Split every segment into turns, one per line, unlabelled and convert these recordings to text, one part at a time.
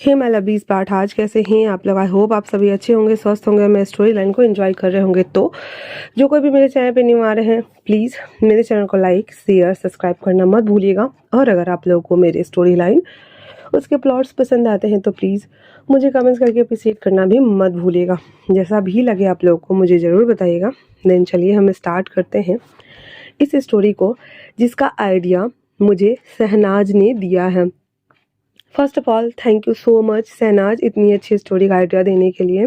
Hey my lovelies part, आज कैसे हैं आप लोग? आई होप आप सभी अच्छे होंगे, स्वस्थ होंगे और मेरे स्टोरी लाइन को एंजॉय कर रहे होंगे। तो जो कोई भी मेरे चैनल पे न्यू आ रहे हैं, प्लीज़ मेरे चैनल को लाइक शेयर सब्सक्राइब करना मत भूलिएगा। और अगर आप लोगों को मेरी स्टोरी लाइन उसके प्लॉट्स पसंद आते हैं तो प्लीज़ मुझे कमेंट्स करके अप्रिशिएट करना भी मत भूलिएगा। जैसा भी लगे आप लोगों को मुझे ज़रूर बताइएगा। देन चलिए हम स्टार्ट करते हैं इस स्टोरी को, जिसका आइडिया मुझे शहनाज ने दिया है। First of all thank you so much Shahnaz, इतनी अच्छी स्टोरी का आइडिया देने के लिए।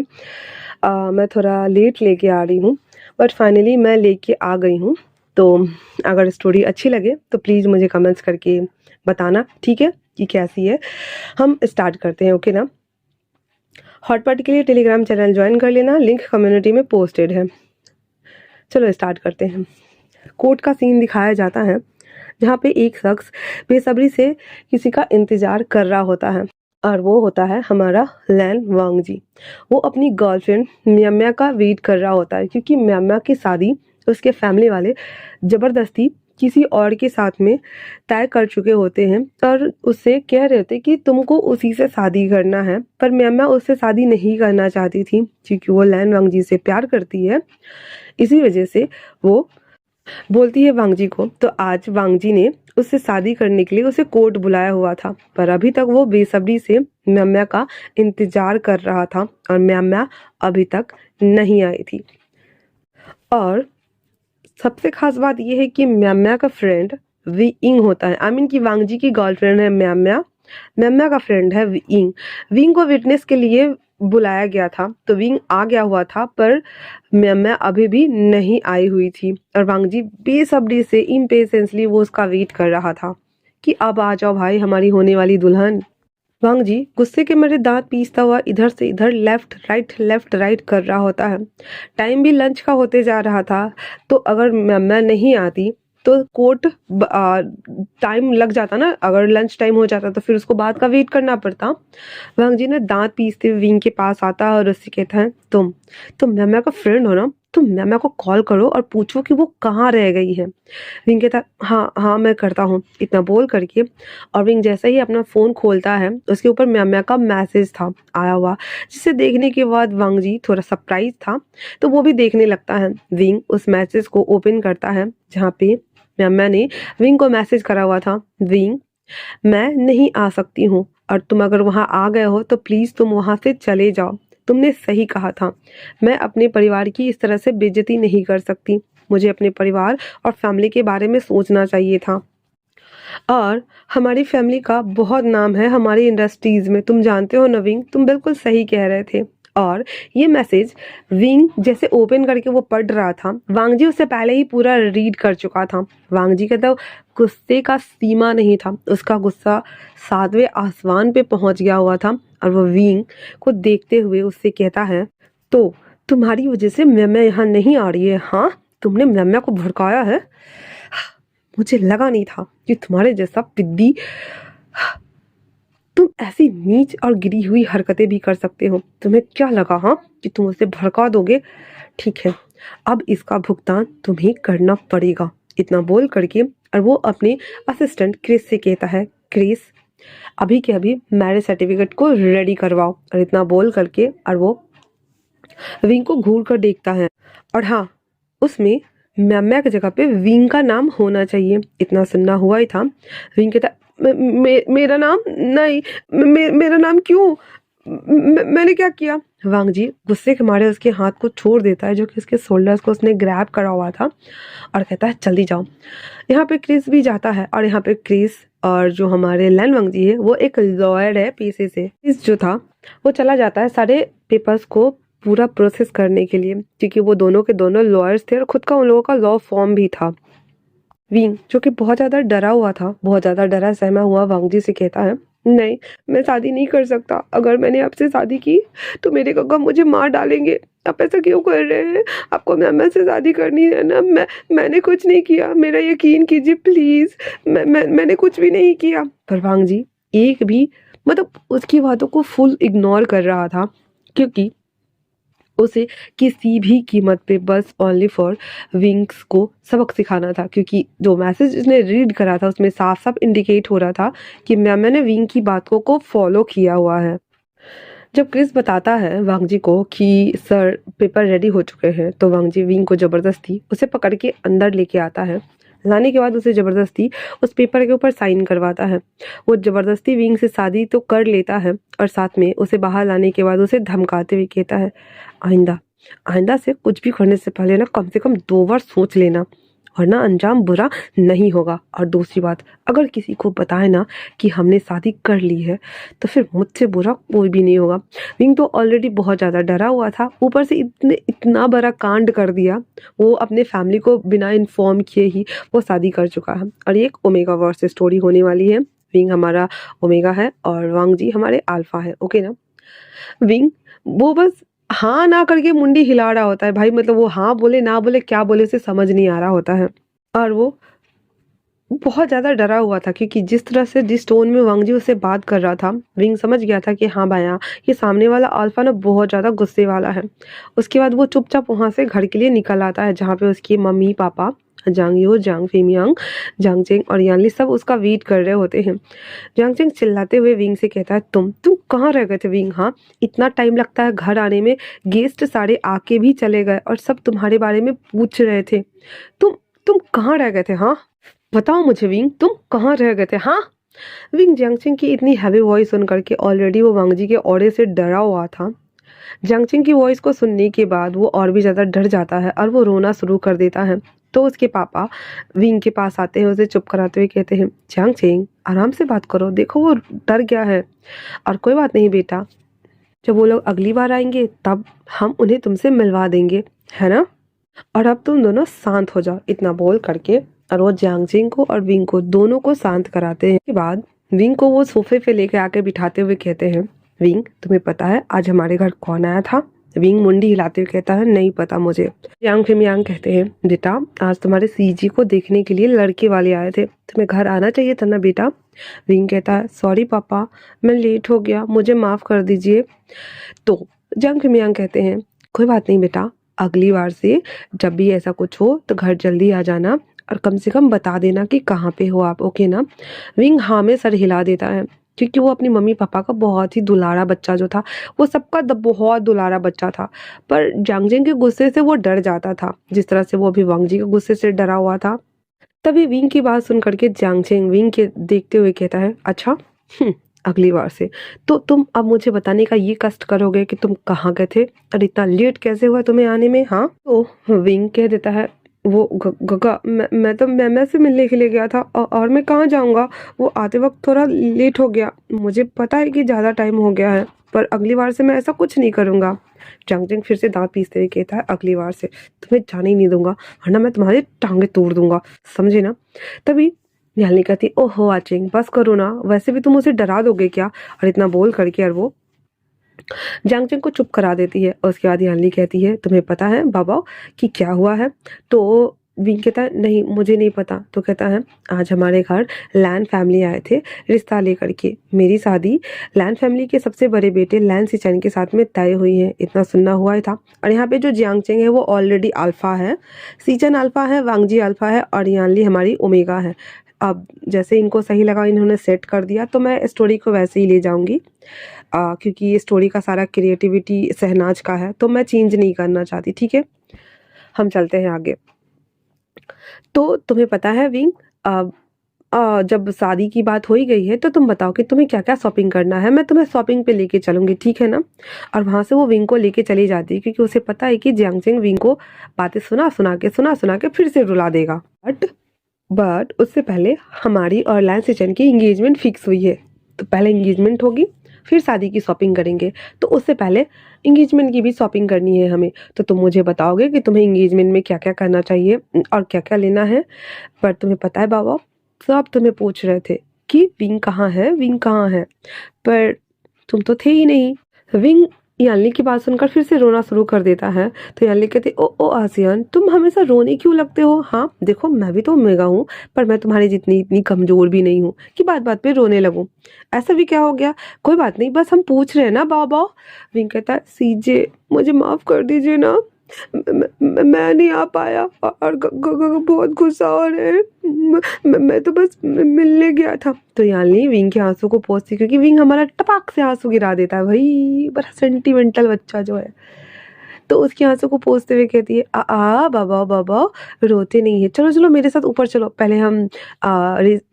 मैं थोड़ा लेट लेके आ रही हूँ, बट फाइनली मैं लेके आ गई हूँ। तो अगर स्टोरी अच्छी लगे तो प्लीज़ मुझे कमेंट्स करके बताना, ठीक है, कि कैसी है। हम स्टार्ट करते हैं, ओके ना। हॉट पार्टी के लिए टेलीग्राम चैनल ज्वाइन कर लेना, लिंक कम्युनिटी में पोस्टेड है। चलो स्टार्ट करते हैं। कोर्ट का सीन दिखाया जाता है, जहाँ पे एक शख्स बेसब्री से किसी का इंतजार कर रहा होता है, और वो होता है हमारा लैन वांगजी। वो अपनी गर्लफ्रेंड म्याम्या का वेट कर रहा होता है, क्योंकि म्याम्या की शादी उसके फैमिली वाले ज़बरदस्ती किसी और के साथ में तय कर चुके होते हैं, और उससे कह रहे थे कि तुमको उसी से शादी करना है। पर म्याम्या उससे शादी नहीं करना चाहती थी, क्योंकि वो लैन वांगजी से प्यार करती है। इसी वजह से वो बोलती है वांगजी को। तो आज वांगजी ने उससे शादी करने के लिए उसे कोर्ट बुलाया हुआ था, पर अभी तक वो बेसब्री से म्याम्या का इंतजार कर रहा था, और म्याम्या अभी तक नहीं आई थी। और सबसे खास बात यह है कि म्याम्या का फ्रेंड विंग होता है, आई मीन कि वांगजी की गर्लफ्रेंड है म्याम्या, म्याम्या का फ्रेंड है विंग। विंग को विटनेस के लिए बुलाया गया था, तो विंग आ गया हुआ था, पर म्याम्या अभी भी नहीं आई हुई थी, और वांगजी बेसब्री से इम्पेशेंसली वो उसका वेट कर रहा था कि अब आ जाओ भाई, हमारी होने वाली दुल्हन। वांगजी गुस्से के मारे दांत पीसता हुआ इधर से इधर लेफ्ट राइट कर रहा होता है। टाइम भी लंच का होते जा रहा था, तो अगर मैं नहीं आती तो कोर्ट टाइम लग जाता ना, अगर लंच टाइम हो जाता तो फिर उसको बाद का वेट करना पड़ता। वांगजी ने दांत पीसते हुए विंग के पास आता है और उससे कहता है, तुम म्याम्या का फ्रेंड हो ना, तुम म्याम्या को कॉल करो और पूछो कि वो कहाँ रह गई है। विंग कहता, हाँ हाँ मैं करता हूँ, इतना बोल करके। और विंग जैसे ही अपना फ़ोन खोलता है, उसके ऊपर म्याम्या का मैसेज था आया हुआ, जिसे देखने के बाद वांगजी थोड़ा सरप्राइज था, तो वो भी देखने लगता है। विंग उस मैसेज को ओपन करता है, जहाँ पे म्याम्या ने विंग को मैसेज करा हुआ था, विंग मैं नहीं आ सकती हूँ, और तुम अगर वहाँ आ गए हो तो प्लीज़ तुम वहाँ से चले जाओ। तुमने सही कहा था, मैं अपने परिवार की इस तरह से बेइज्जती नहीं कर सकती। मुझे अपने परिवार और फैमिली के बारे में सोचना चाहिए था, और हमारी फैमिली का बहुत नाम है हमारी इंडस्ट्रीज में, तुम जानते हो ना विंग, तुम बिल्कुल सही कह रहे थे। और ये मैसेज विंग जैसे ओपन करके वो पढ़ रहा था, वांगजी उससे पहले ही पूरा रीड कर चुका था। वांगजी का तो गुस्से का सीमा नहीं था, उसका गुस्सा 7वें आसमान पे पहुंच गया हुआ था, और वो विंग को देखते हुए उससे कहता है, तो तुम्हारी वजह से म्याम्या यहाँ नहीं आ रही है? हाँ, तुमने म्याम्या को भड़काया है। मुझे लगा नहीं था कि तुम्हारे जैसा पिद्दी तुम ऐसी नीच और गिरी हुई हरकतें भी कर सकते हो। तुम्हें क्या लगा, हाँ, कि तुम उसे भड़का दोगे? ठीक है, अब इसका भुगतान तुम्हें करना पड़ेगा। इतना बोल करके और वो अपने असिस्टेंट क्रिस से कहता है, क्रिस अभी के अभी मैरिज सर्टिफिकेट को रेडी करवाओ। और इतना बोल करके और वो विंग को घूर कर देखता है, और हाँ, उसमें म्याम्या की जगह पे विंग का नाम होना चाहिए। इतना सुनना हुआ ही था। विंग कहता, मेरा नाम नहीं, मेरा नाम क्यों, मैंने क्या किया? वांगजी गुस्से के मारे उसके हाथ को छोड़ देता है, जो कि उसके शोल्डर्स को उसने ग्रैब करा हुआ था, और कहता है जल्दी जाओ। यहाँ पे क्रिस भी जाता है, और यहाँ पे क्रिस और जो हमारे लैन वांगजी है, वो एक लॉयर है पेशे से। क्रिस जो था वो चला जाता है सारे पेपर्स को पूरा प्रोसेस करने के लिए, क्योंकि वो दोनों के दोनों लॉयर्स थे और खुद का उन लोगों का लॉ फॉर्म भी था। विंग जो कि बहुत ज़्यादा डरा हुआ था, बहुत ज़्यादा डरा सहमा हुआ, वांगजी से कहता है, नहीं मैं शादी नहीं कर सकता। अगर मैंने आपसे शादी की तो मेरे काका मुझे मार डालेंगे। आप ऐसा क्यों कर रहे हैं? आपको म्याम्या से शादी करनी है ना? मैंने कुछ नहीं किया, मेरा यकीन कीजिए प्लीज़। मैंने कुछ भी नहीं किया। पर वांगजी एक भी मतलब उसकी बातों को फुल इग्नोर कर रहा था, क्योंकि उसे किसी भी कीमत पे बस ओनली फॉर विंग्स को सबक सिखाना था, क्योंकि जो मैसेज उसने रीड करा था उसमें साफ साफ इंडिकेट हो रहा था कि मैंने विंग की बातों को फॉलो किया हुआ है। जब क्रिस बताता है वांग जी को कि सर पेपर रेडी हो चुके हैं, तो वांग जी विंग को जबरदस्ती उसे पकड़ के अंदर लेके आता है। लाने के बाद उसे जबरदस्ती उस पेपर के ऊपर साइन करवाता है। वो जबरदस्ती विंग से शादी तो कर लेता है और साथ में उसे बाहर लाने के बाद उसे धमकाते हुए कहता है, आइंदा आइंदा से कुछ भी करने से पहले ना कम से कम 2 बार सोच लेना, वरना अंजाम बुरा नहीं होगा। और दूसरी बात, अगर किसी को बताए ना कि हमने शादी कर ली है तो फिर मुझसे बुरा कोई भी नहीं होगा। विंग तो ऑलरेडी बहुत ज़्यादा डरा हुआ था, ऊपर से इतना बड़ा कांड कर दिया। वो अपने फैमिली को बिना इन्फॉर्म किए ही वो शादी कर चुका है। और ये एक ओमेगा वर्स स्टोरी होने वाली है। विंग हमारा ओमेगा है और वांग जी हमारे अल्फा है, ओके ना। विंग वो बस हाँ ना करके मुंडी हिला रहा होता है भाई, मतलब वो हाँ बोले ना बोले क्या बोले उसे समझ नहीं आ रहा होता है। और वो बहुत ज़्यादा डरा हुआ था, क्योंकि जिस तरह से जिस टोन में वांग जी उससे बात कर रहा था, विंग समझ गया था कि हाँ भाया ये सामने वाला अल्फा ना बहुत ज़्यादा गुस्से वाला है। उसके बाद वो चुपचाप वहाँ से घर के लिए निकल आता है, जहाँ पे उसकी मम्मी पापा जांग यो, जांग फेमियांग, जांग चेंग और यानली सब उसका वेट कर रहे होते हैं। जांग चेंग चिल्लाते हुए विंग से कहता है, तुम कहाँ रह गए थे विंग? हाँ, इतना टाइम लगता है घर आने में, गेस्ट सारे आके भी चले गए और सब तुम्हारे बारे में पूछ रहे थे। तुम तुम कहाँ रह गए थे? हाँ बताओ मुझे विंग, तुम कहाँ रह गए थे? हाँ। विंग जियांगचिंग की इतनी हैवी वॉइस सुन करके ऑलरेडी वो वांग जी के ऑर्डर से डरा हुआ था। जियांगचिंग की वॉइस को सुनने के बाद वो और भी ज़्यादा डर जाता है और वो रोना शुरू कर देता है। तो उसके पापा विंग के पास आते हैं, उसे चुप कराते हुए कहते हैं, जियांगचिंग आराम से बात करो, देखो वो डर गया है। और कोई बात नहीं बेटा, जब वो लोग अगली बार आएंगे तब हम उन्हें तुमसे मिलवा देंगे, है ना। और अब तुम दोनों शांत हो जाओ। इतना बोल करके और वो जियांगचिंग को और विंग को दोनों को शांत कराते हैं। के बाद विंग को वो सोफे पे लेके आके बिठाते हुए कहते हैं, विंग तुम्हें पता है आज हमारे घर कौन आया था? विंग मुंडी हिलाते हुए कहता है, नहीं पता मुझे। यांग फिमियांग कहते हैं, बेटा आज तुम्हारे सीजी को देखने के लिए लड़के वाले आए थे, तुम्हें घर आना चाहिए था ना बेटा। विंग कहता है, सॉरी पापा मैं लेट हो गया, मुझे माफ कर दीजिए। तो यांग फिमियांग कहते हैं, कोई बात नहीं बेटा, अगली बार से जब भी ऐसा कुछ हो तो घर जल्दी आ जाना और कम से कम बता देना कि कहाँ पे हो आप, ओके ना। विंग हाँ में सर हिला देता है, क्योंकि वो अपनी मम्मी पापा का बहुत ही दुलारा बच्चा जो था, वो सबका बहुत दुलारा बच्चा था। पर जांगजिंग के गुस्से से वो डर जाता था, जिस तरह से वो अभी वांग जी के गुस्से से डरा हुआ था। तभी विंग की बात सुन करके जांगजिंग विंग के देखते हुए कहता है, अच्छा अगली बार से तो तुम अब मुझे बताने का ये कष्ट करोगे कि तुम कहाँ गए थे और इतना लेट कैसे हुआ तुम्हें आने में। हाँ, तो विंग कह देता है, वो गगा मैं तो मैम से मिलने के लिए गया था और मैं कहाँ जाऊँगा, वो आते वक्त थोड़ा लेट हो गया, मुझे पता है कि ज़्यादा टाइम हो गया है, पर अगली बार से मैं ऐसा कुछ नहीं करूँगा। जांगजिंग फिर से दांत पीसते हुए कहता है, अगली बार से तुम्हें जाने ही नहीं दूंगा, वरना मैं तुम्हारी टांगे तोड़ दूंगा, समझे ना। तभी यानी कहती, ओहो आचिंग बस करो ना, वैसे भी तुम उसे डरा दोगे क्या। और इतना बोल करके और वो जांगचंग को चुप करा देती है। और उसके बाद यानली कहती है, तुम्हें पता है बाबा कि क्या हुआ है? तो विंग कहता है, नहीं मुझे नहीं पता। तो कहता है, आज हमारे घर लैन फैमिली आए थे रिश्ता लेकर के, मेरी शादी लैन फैमिली के सबसे बड़े बेटे लैन सिचन के साथ में तय हुई है, इतना सुनना हुआ ही था। और यहाँ पे जो जियांगचेंग है वो ऑलरेडी अल्फा है, सिचन अल्फा है, वांगजी अल्फा है और यानली हमारी ओमेगा है। अब जैसे इनको सही लगा इन्होंने सेट कर दिया, तो मैं स्टोरी को वैसे ही ले जाऊंगी, क्योंकि ये स्टोरी का सारा क्रिएटिविटी शहनाज का है, तो मैं चेंज नहीं करना चाहती। ठीक है, हम चलते हैं आगे। तो तुम्हें पता है विंग, जब शादी की बात हो ही गई है तो तुम बताओ कि तुम्हें क्या क्या शॉपिंग करना है, मैं तुम्हें शॉपिंग पे लेके चलूंगी, ठीक है ना। और वहां से वो विंग को लेके चली जाती है, क्योंकि उसे पता है कि जियांगचेंग विंग को बातें सुना के फिर से रुला देगा। बट उससे पहले हमारी और लैन सिचन की इंगेजमेंट फिक्स हुई है, तो पहले इंगेजमेंट होगी फिर शादी की शॉपिंग करेंगे, तो उससे पहले इंगेजमेंट की भी शॉपिंग करनी है हमें। तो तुम मुझे बताओगे कि तुम्हें इंगेजमेंट में क्या क्या करना चाहिए और क्या क्या लेना है। पर तुम्हें पता है बाबा, सब तुम्हें पूछ रहे थे कि विंग कहाँ है, विंग कहाँ है, पर तुम तो थे ही नहीं। विंग यान्ली की बात सुनकर फिर से रोना शुरू कर देता है। तो यान्ली कहती, ओ ओ आसियान, तुम हमेशा रोने क्यों लगते हो? हाँ देखो, मैं भी तो ओमेगा हूँ, पर मैं तुम्हारी जितनी इतनी कमजोर भी नहीं हूँ कि बात बात पे रोने लगूं। ऐसा भी क्या हो गया? कोई बात नहीं, बस हम पूछ रहे हैं ना बाबा। विंग कहता है, सीजे मुझे माफ कर दीजिए ना, मैं नहीं आ पाया और बहुत गुस्सा हो रहे हैं। मैं तो बस मिलने गया था। तो यान्ली विंग के आंसू को पोंछती, क्योंकि विंग हमारा टपाक से आंसू गिरा देता है भाई, बड़ा सेंटिमेंटल बच्चा जो है। तो उसके आंसू को पोंछते हुए कहती है, बाबा बाबा रोते नहीं है, चलो चलो मेरे साथ ऊपर चलो, पहले हम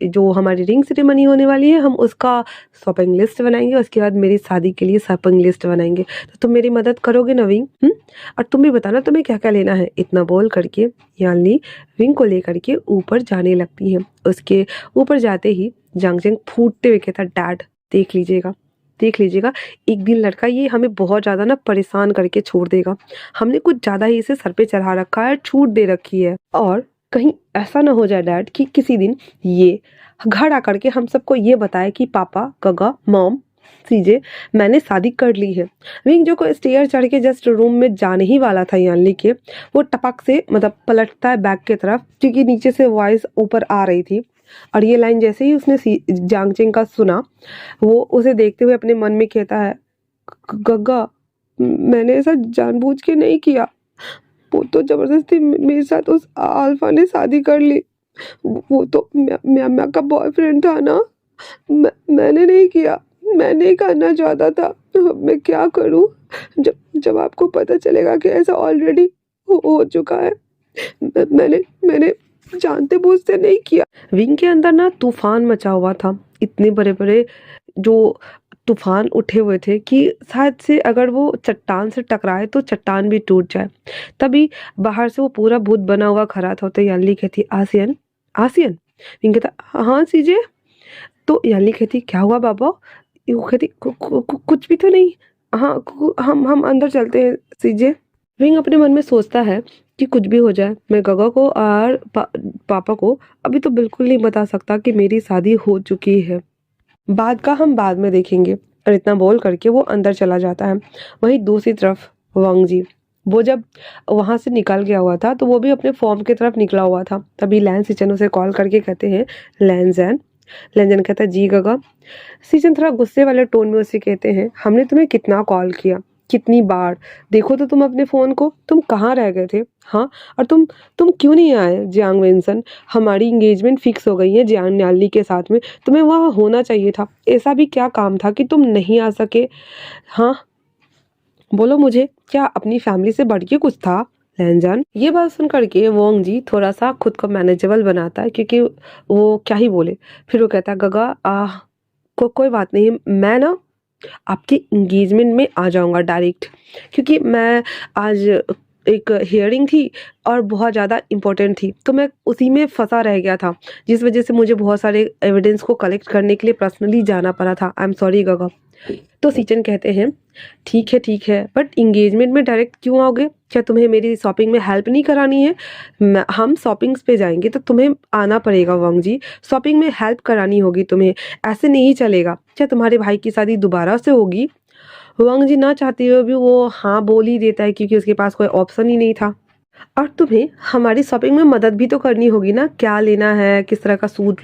जो हमारी रिंग सेरेमनी होने वाली है हम उसका शॉपिंग लिस्ट बनाएंगे, उसके बाद मेरी शादी के लिए शॉपिंग लिस्ट बनाएंगे। तो तुम मेरी मदद करोगे ना विंग? और तुम भी बताना तुम्हें क्या क्या लेना है। इतना बोल करके यान्ली विंग को लेकर के ऊपर जाने लगती है। उसके ऊपर जाते ही जांगजेंग फूटते हुए कहता, डैड देख लीजिएगा, देख लीजिएगा, एक दिन लड़का ये हमें बहुत ज़्यादा ना परेशान करके छोड़ देगा। हमने कुछ ज़्यादा ही इसे सर पे चढ़ा रखा है, छूट दे रखी है, और कहीं ऐसा ना हो जाए डैड कि किसी दिन ये घर आकर के हम सबको ये बताए कि पापा, गगा, मॉम, सीजे, मैंने शादी कर ली है। विंग जो को स्टेयर चढ़ के जस्ट रूम में जाने ही वाला था यान्ली के, वो टपक से मतलब पलटता है बैक की तरफ, क्योंकि नीचे से वॉइस ऊपर आ रही थी। और ये लाइन जैसे ही उसने जांगचेंग का सुना, वो उसे देखते हुए अपने मन में कहता है, गग्गा मैंने ऐसा जानबूझ के नहीं किया, वो तो जबरदस्ती मेरे साथ उस अल्फा ने शादी कर ली, वो तो म्या का बॉयफ्रेंड था ना, मैंने नहीं किया, मैं नहीं करना चाहता था। मैं क्या करूं? जब आपको पता चलेगा कि ऐसा ऑलरेडी हो चुका है, मैंने जानते बूझते नहीं किया। विंग के अंदर ना तूफान मचा हुआ था, इतने बड़े बड़े जो तूफान उठे हुए थे कि शायद से अगर वो चट्टान से टकराए तो चट्टान भी टूट जाए। तभी बाहर से वो पूरा भूत बना हुआ खड़ा था। तो यान्ली कहती, आसियन, आसियन। विंग कहता, हाँ सीजे। तो यान्ली कहती, क्या हुआ बाबा? वो कहती, कुछ भी तो नहीं, हाँ हम अंदर चलते हैं सीजे। विंग अपने मन में सोचता है कि कुछ भी हो जाए, मैं गगा को और पापा को अभी तो बिल्कुल नहीं बता सकता कि मेरी शादी हो चुकी है, बाद का हम बाद में देखेंगे। और इतना बोल करके वो अंदर चला जाता है। वहीं दूसरी तरफ वांग जी, वो जब वहां से निकल गया हुआ था तो वो भी अपने फॉर्म की तरफ निकला हुआ था। तभी लैन सिचन उसे कॉल करके कहते हैं, लैनजैन। लैनजैन कहता है, जी गगा। सिचन थोड़ा गुस्से वाले टोन में उसे कहते हैं, हमने तुम्हें कितना कॉल किया, कितनी बार, देखो तो तुम अपने फ़ोन को, तुम कहाँ रह गए थे? हाँ, और तुम क्यों नहीं आए जियांग वेंसन? हमारी इंगेजमेंट फिक्स हो गई है जियांग न्याली के साथ में, तुम्हें वहाँ होना चाहिए था। ऐसा भी क्या काम था कि तुम नहीं आ सके? हाँ बोलो मुझे, क्या अपनी फैमिली से बढ़ के कुछ था? लैनजान, ये बात सुन करके वोंग जी थोड़ा सा खुद को मैनेजेबल बनाता है, क्योंकि वो क्या ही बोले। फिर वो कहता है, गगा कोई बात नहीं, मैं ना आपके इंगेजमेंट में आ जाऊंगा डायरेक्ट, क्योंकि मैं आज एक हियरिंग थी और बहुत ज़्यादा इम्पोर्टेंट थी, तो मैं उसी में फंसा रह गया था, जिस वजह से मुझे बहुत सारे एविडेंस को कलेक्ट करने के लिए पर्सनली जाना पड़ा था। आई एम सॉरी गगा। तो सीचन कहते हैं, ठीक है, बट इंगेजमेंट में डायरेक्ट क्यों आओगे? क्या तुम्हें मेरी शॉपिंग में हेल्प नहीं करानी है? हम शॉपिंग्स पे जाएंगे तो तुम्हें आना पड़ेगा वांग जी, शॉपिंग में हेल्प करानी होगी तुम्हें, ऐसे नहीं चलेगा। क्या तुम्हारे भाई की शादी दोबारा से होगी? वांग जी ना चाहते हुए भी वो हाँ बोल ही देता है, क्योंकि उसके पास कोई ऑप्शन ही नहीं था। और तुम्हें हमारी शॉपिंग में मदद भी तो करनी होगी ना, क्या लेना है, किस तरह का सूट,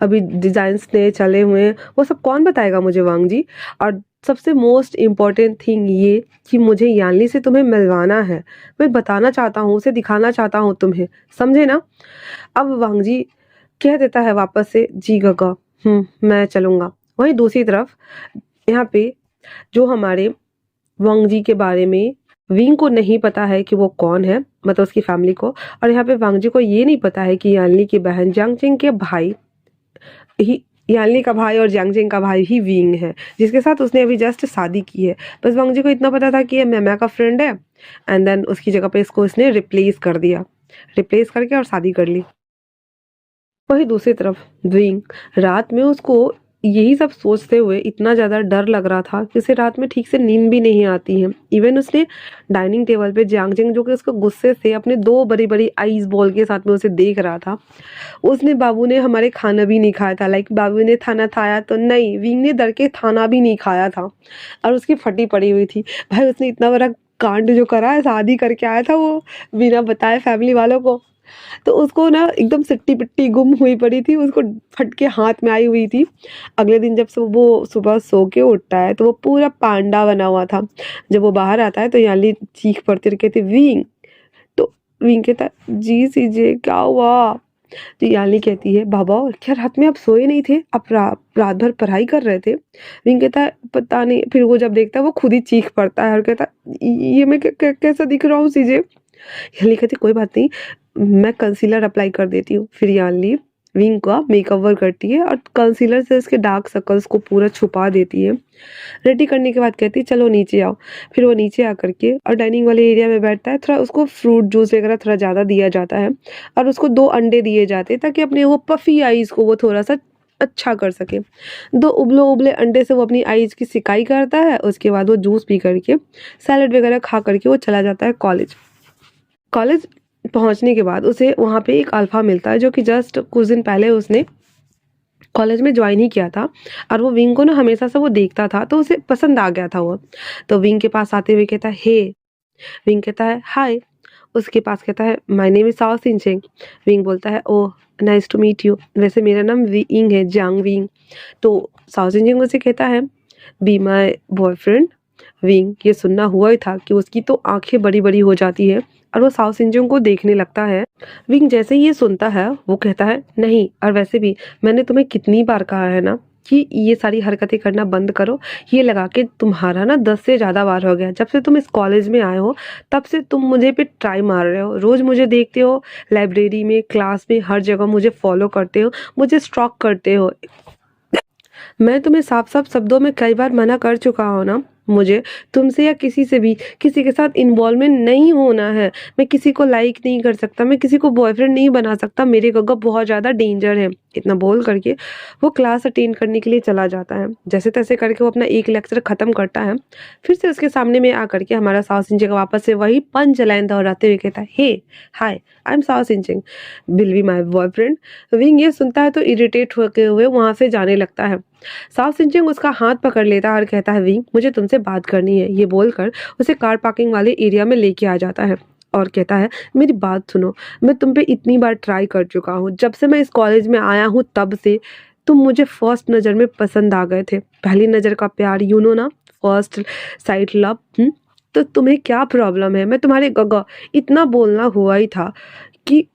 अभी डिजाइन्स नए चले हुए हैं, वो सब कौन बताएगा मुझे वांग जी? और सबसे मोस्ट इम्पॉर्टेंट थिंग ये कि मुझे यान्ली से तुम्हें मिलवाना है, मैं बताना चाहता हूँ, उसे दिखाना चाहता हूँ तुम्हें, समझे ना? अब वांग जी कह देता है वापस से, जी गगा, मैं चलूँगा। वहीं दूसरी तरफ यहाँ पे जो हमारे वांग जी के बारे में विंग को नहीं पता है कि वो कौन है, मतलब उसकी फैमिली को, और यहाँ पे वांग जी को ये नहीं पता है कि यान्ली की बहन जांगचिंग के भाई ही, यान्ली का भाई और जांगचिंग का भाई ही विंग है, जिसके साथ उसने अभी जस्ट शादी की है। बस वांग जी को इतना पता था कि ये मैमा का फ्रेंड है, एंड देन उसकी जगह पे इसको इसने रिप्लेस कर दिया, रिप्लेस करके और शादी कर ली। वही दूसरी तरफ विंग रात में उसको यही सब सोचते हुए इतना ज़्यादा डर लग रहा था कि उसे रात में ठीक से नींद भी नहीं आती है। इवन उसने डाइनिंग टेबल पे जियांग जो कि उसको गुस्से से अपने 2 बड़ी-बड़ी आइस बॉल के साथ में उसे देख रहा था। उसने बाबू ने हमारे खाना भी नहीं खाया था, लाइक बाबू ने खाना खाया तो नहीं, विंग ने डर के खाना भी नहीं खाया था और उसकी फटी पड़ी हुई थी। भाई उसने इतना बड़ा कांड जो करा है, शादी करके आया था वो बिना बताए फैमिली वालों को। तो उसको ना एकदम सिट्टी-पिट्टी गुम हुई पड़ी थी, उसको फट के हाथ में आई हुई थी। अगले दिन जब वो सुबह सो के उठता है तो वो पूरा पांडा बना हुआ था। जब वो बाहर आता है तो याली चीख पड़ती और कहती विंग, तो विंग कहता है जी सीजे क्या हुआ? तो याली कहती है बाबा क्या रात में आप सोए नहीं थे? आप रात भर पढ़ाई कर रहे थे? विंग कहता है पता नहीं। फिर वो जब देखता है वो खुद ही चीख पड़ता है और कहता है ये मैं कैसा दिख रहा हूँ सीजे? याली कहती कोई बात नहीं, मैं कंसीलर अप्लाई कर देती हूँ। फिर याली विंग का मेकओवर करती है और कंसीलर से उसके डार्क सर्कल्स को पूरा छुपा देती है। रेडी करने के बाद कहती है चलो नीचे आओ। फिर वो नीचे आकर के और डाइनिंग वाले एरिया में बैठता है। थोड़ा उसको फ्रूट जूस वगैरह थोड़ा ज़्यादा दिया जाता है और उसको 2 अंडे दिए जाते हैं ताकि अपने वो पफ़ी आईज़ को वो थोड़ा-सा अच्छा कर सके। 2 उबले-उबले अंडे से वो अपनी आईज़ की सिकाई करता है, उसके बाद वो जूस पी कर के, सैलेड वगैरह खा कर के वो चला जाता है कॉलेज। कॉलेज पहुँचने के बाद उसे वहाँ पे एक अल्फ़ा मिलता है जो कि जस्ट कुछ दिन पहले उसने कॉलेज में जॉइन ही किया था और वो विंग को ना हमेशा से वो देखता था तो उसे पसंद आ गया था वो। तो विंग के पास आते हुए कहता है हे, विंग कहता है हाय, उसके पास कहता है my name is Sao Sincheng. Wing बोलता है oh nice to meet you, वैसे मेरा नाम विंग है, जियांग विंग। तो साओ सिनचेंग उसे कहता है बी माय बॉयफ्रेंड। विंग ये सुनना हुआ ही था कि उसकी तो आंखें बड़ी-बड़ी हो जाती है और वो साओ सिनचेंग को देखने लगता है। विंग जैसे ही ये सुनता है वो कहता है नहीं, और वैसे भी मैंने तुम्हें कितनी बार कहा है ना कि ये सारी हरकतें करना बंद करो। ये लगा के तुम्हारा ना 10 से ज़्यादा बार हो गया। जब से तुम इस कॉलेज में आए हो तब से तुम मुझे पे ट्राई मार रहे हो। रोज़ मुझे देखते हो लाइब्रेरी में, क्लास में, हर जगह मुझे फॉलो करते हो, मुझे स्टॉक करते हो। मैं तुम्हें साफ-साफ शब्दों में कई बार मना कर चुका हूँ ना, मुझे तुमसे या किसी से भी किसी के साथ इन्वॉल्वमेंट नहीं होना है। मैं किसी को लाइक नहीं कर सकता, मैं किसी को बॉयफ्रेंड नहीं बना सकता, मेरे गग्गा बहुत ज़्यादा डेंजर है। इतना बोल करके वो क्लास अटेंड करने के लिए चला जाता है। जैसे-तैसे करके वो अपना एक लेक्चर ख़त्म करता है। फिर से उसके सामने में आकर के हमारा साओ सिनचेंग वापस से वही पंच लाइन दोहराते हुए कहता है, hey hi I am Sao Sincheng, will be my boyfriend. Wing ये सुनता है तो इरिटेट होते हुए वहाँ से जाने लगता है। साओ सिनचेंग उसका हाथ पकड़ लेता है और कहता है विंग मुझे तुमसे बात करनी है। ये बोलकर उसे कार पार्किंग वाले एरिया में लेके आ जाता है और कहता है मेरी बात सुनो, मैं तुम पे इतनी बार ट्राई कर चुका हूँ। जब से मैं इस कॉलेज में आया हूँ तब से तुम मुझे फर्स्ट नज़र में पसंद आ गए थे। पहली नज़र का प्यार, यू नो ना, फर्स्ट साइट लव। तो तुम्हें क्या प्रॉब्लम है? मैं तुम्हारे गगा इतना बोलना हुआ ही था कि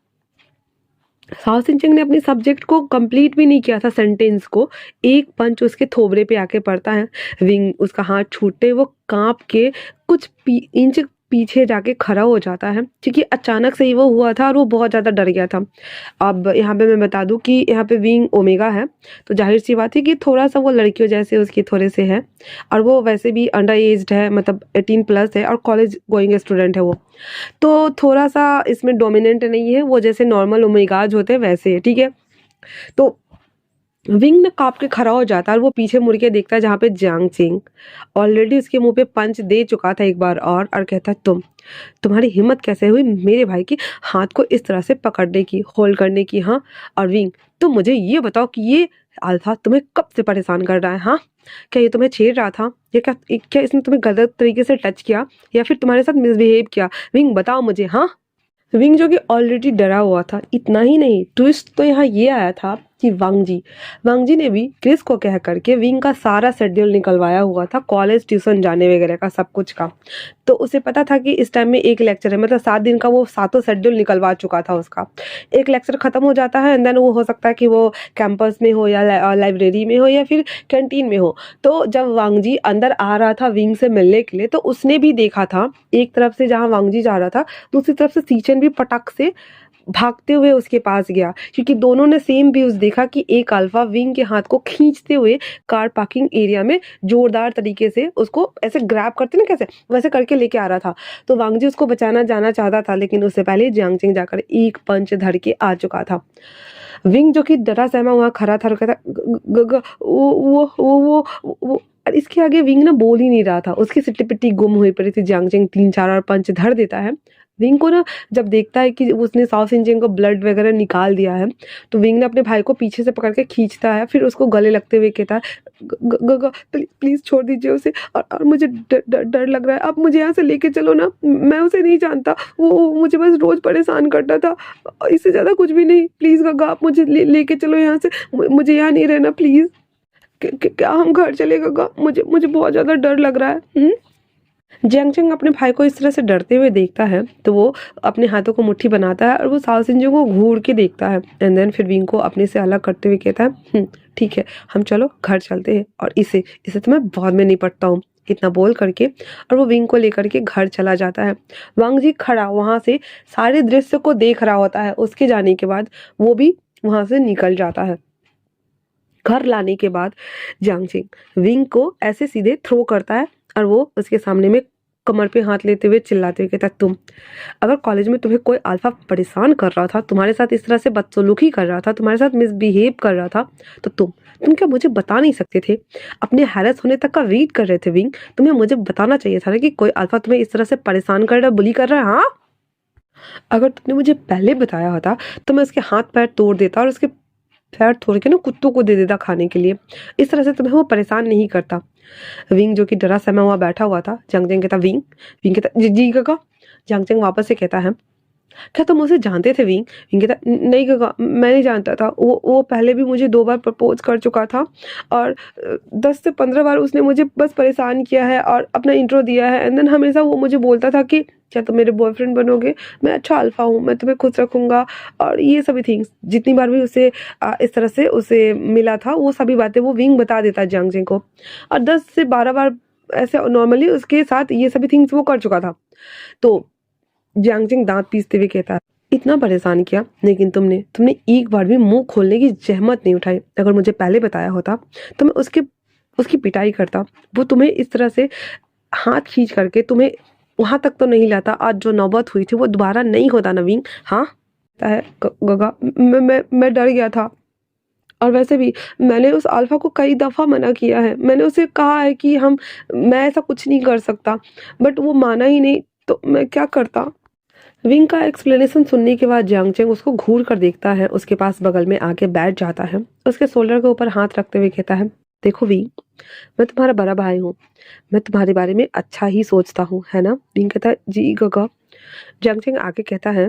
साओ सिनचेंग ने अपनी सब्जेक्ट को कंप्लीट भी नहीं किया था सेंटेंस को, एक पंच उसके थोबड़े पे आके पड़ता है। विंग उसका हाथ छूटते वो काँप के कुछ इंच पीछे जाके खड़ा हो जाता है क्योंकि अचानक से ही वो हुआ था और वो बहुत ज़्यादा डर गया था। अब यहाँ पे मैं बता दूँ कि यहाँ पे विंग ओमेगा है, तो ज़ाहिर-सी बात है कि थोड़ा-सा वो लड़कियों जैसे उसके थोड़े से है और वो वैसे भी अंडर एज्ड है, मतलब 18 प्लस है और कॉलेज गोइंग स्टूडेंट है वो। तो थोड़ा-सा इसमें डोमिनेंट नहीं है, वो जैसे नॉर्मल ओमेगाज़ होते हैं वैसे है, ठीक है? तो विंग ना काँप के खड़ा हो जाता है और वो पीछे मुड़ के देखता है जहाँ पे जियांग चिंग ऑलरेडी उसके मुँह पे पंच दे चुका था एक बार और कहता है तुम्हारी हिम्मत कैसे हुई मेरे भाई के हाथ को इस तरह से पकड़ने की, होल्ड करने की? हाँ, और विंग तुम मुझे ये बताओ कि ये अल्फा तुम्हें कब से परेशान कर रहा है? हाँ, क्या ये तुम्हें छेड़ रहा था? या क्या इसने तुम्हें गलत तरीके से टच किया या फिर तुम्हारे साथ मिसबिहेव किया? विंग बताओ मुझे। हाँ, विंग जो कि ऑलरेडी डरा हुआ था। इतना ही नहीं, ट्विस्ट तो यहाँ ये आया था कि वांग जी ने भी क्रिस को कह करके विंग का सारा शेड्यूल निकलवाया हुआ था, कॉलेज ट्यूशन जाने वगैरह का, सब कुछ का। तो उसे पता था कि इस टाइम में एक लेक्चर है, मतलब 7 दिन का वो सातों शेड्यूल निकलवा चुका था उसका। एक लेक्चर खत्म हो जाता है एंड देन वो हो सकता है कि वो कैंपस में हो या लाइब्रेरी में हो या फिर कैंटीन में हो। तो जब वांग जी अंदर आ रहा था विंग से मिलने के लिए तो उसने भी देखा था एक तरफ से जहाँ वांग जी जा रहा था, दूसरी तरफ से सीचन भी पटक से भागते हुए उसके पास गया, क्योंकि दोनों ने सेम व्यूज देखा कि एक अल्फा विंग के हाथ को खींचते हुए कार पार्किंग एरिया में जोरदार तरीके से उसको ऐसे ग्रैब करते ना, कैसे वैसे करके लेके आ रहा था। तो वांग जी उसको बचाना जाना चाहता था, लेकिन उससे पहले जियांग चिंग जाकर एक पंच धर के आ चुका था। विंग जो कि डरा सहमा वहां खड़ा था और कहता वो और इसके आगे विंग ना बोल ही नहीं रहा था, उसकी सिट्टी पिट्टी गुम हुई पड़ी थी। जियांग चिंग 3-4 और पंच धर देता है विंग को ना। जब देखता है कि उसने साउथ इंडियन को ब्लड वगैरह निकाल दिया है, तो विंग ने अपने भाई को पीछे से पकड़ के खींचता है, फिर उसको गले लगते हुए कहता है प्लीज छोड़ दीजिए उसे, और मुझे डर लग रहा है, आप मुझे यहाँ से लेके चलो ना, मैं उसे नहीं जानता, वो मुझे बस रोज परेशान करता था, इससे ज्यादा कुछ भी नहीं, प्लीज गगा आप मुझे लेके चलो यहाँ से, मुझे यहाँ नहीं रहना प्लीज। क्या हम घर चले गगा, मुझे बहुत ज्यादा डर लग रहा है। जियांग चिंग अपने भाई को इस तरह से डरते हुए देखता है, तो वो अपने हाथों को मुट्ठी बनाता है और वो साओ सिंजू को घूर के देखता है, एंड देन फिर विंग को अपने से अलग करते हुए कहता है ठीक है, हम चलो घर चलते हैं, और इसे तो मैं बाद में निपटता हूँ, इतना बोल करके और वो विंग को लेकर के घर चला जाता है। वांग जी खड़ा वहां से सारे दृश्य को देख रहा होता है। उसके जाने के बाद वो भी वहां से निकल जाता है। घर लाने के बाद जियांग चिंग विंग को ऐसे सीधे थ्रो करता है और वो उसके सामने में कमर पे हाथ लेते हुए चिल्लाते हुए कहता है, तुम अगर कॉलेज में तुम्हें कोई अल्फा परेशान कर रहा था, तुम्हारे साथ इस तरह से बदसलूकी कर रहा था, तुम्हारे साथ मिसबिहेव कर रहा था, तो तुम क्या मुझे बता नहीं सकते थे? अपने हैरेस होने तक का वेट कर रहे थे विंग, तुम्हें मुझे बताना चाहिए था ना कि कोई अल्फा तुम्हें इस तरह से परेशान कर रहा है, बुली कर रहा है। हाँ, अगर तुमने मुझे पहले बताया होता तो मैं उसके हाथ पैर तोड़ देता और उसके पैर तोड़ के ना कुत्तों को दे देता खाने के लिए। इस तरह से तुम्हें वो परेशान नहीं करता। विंग जो कि डरा सहमा हुआ बैठा हुआ था, जियांग चिंग कहता विंग, विंग कहता जी जी काका। जियांग चिंग वापस से कहता है, क्या तुम उसे जानते थे विंग? विंग कहता नहीं काका, मैं नहीं जानता था, वो पहले भी मुझे 2 बार प्रपोज कर चुका था और 10 से 15 बार उसने मुझे बस परेशान किया है और अपना इंट्रो दिया है, एंड देन हमेशा वो मुझे बोलता था कि क्या तुम मेरे बॉयफ्रेंड बनोगे, मैं अच्छा अल्फा हूँ, मैं तुम्हें खुश रखूंगा, और ये सभी थिंग्स। जितनी बार भी उसे इस तरह से उसे मिला था, वो सभी बातें वो विंग बता देता जियांग चिंग को, और 10 से 12 बार ऐसे नॉर्मली उसके साथ ये सभी थिंग्स वो कर चुका था। तो जियांग चिंग दांत पीसते हुए कहता है, इतना परेशान किया, लेकिन तुमने एक बार भी मुंह खोलने की जहमत नहीं उठाई। अगर मुझे पहले बताया होता तो मैं उसकी पिटाई करता। वो तुम्हें इस तरह से हाथ खींच करके तुम्हें वहां तक तो नहीं लाता। आज जो नौबत हुई थी वो दोबारा नहीं होता नवीन। हाँ है गगा, मैं डर गया था, और वैसे भी मैंने उस अल्फा को कई दफा मना किया है, मैंने उसे कहा है कि मैं ऐसा कुछ नहीं कर सकता, बट वो माना ही नहीं, तो मैं क्या करता। विंग का एक्सप्लेनेशन सुनने के बाद जियांग चिंग उसको घूर कर देखता है, उसके पास बगल में आके बैठ जाता है, उसके शोल्डर के ऊपर हाथ रखते हुए कहता है, देखो विंग, मैं तुम्हारा बड़ा भाई हूँ, मैं तुम्हारे बारे में अच्छा ही सोचता हूँ, है ना? विंग कहता है जी गगा। जियांग चिंग आगे कहता है,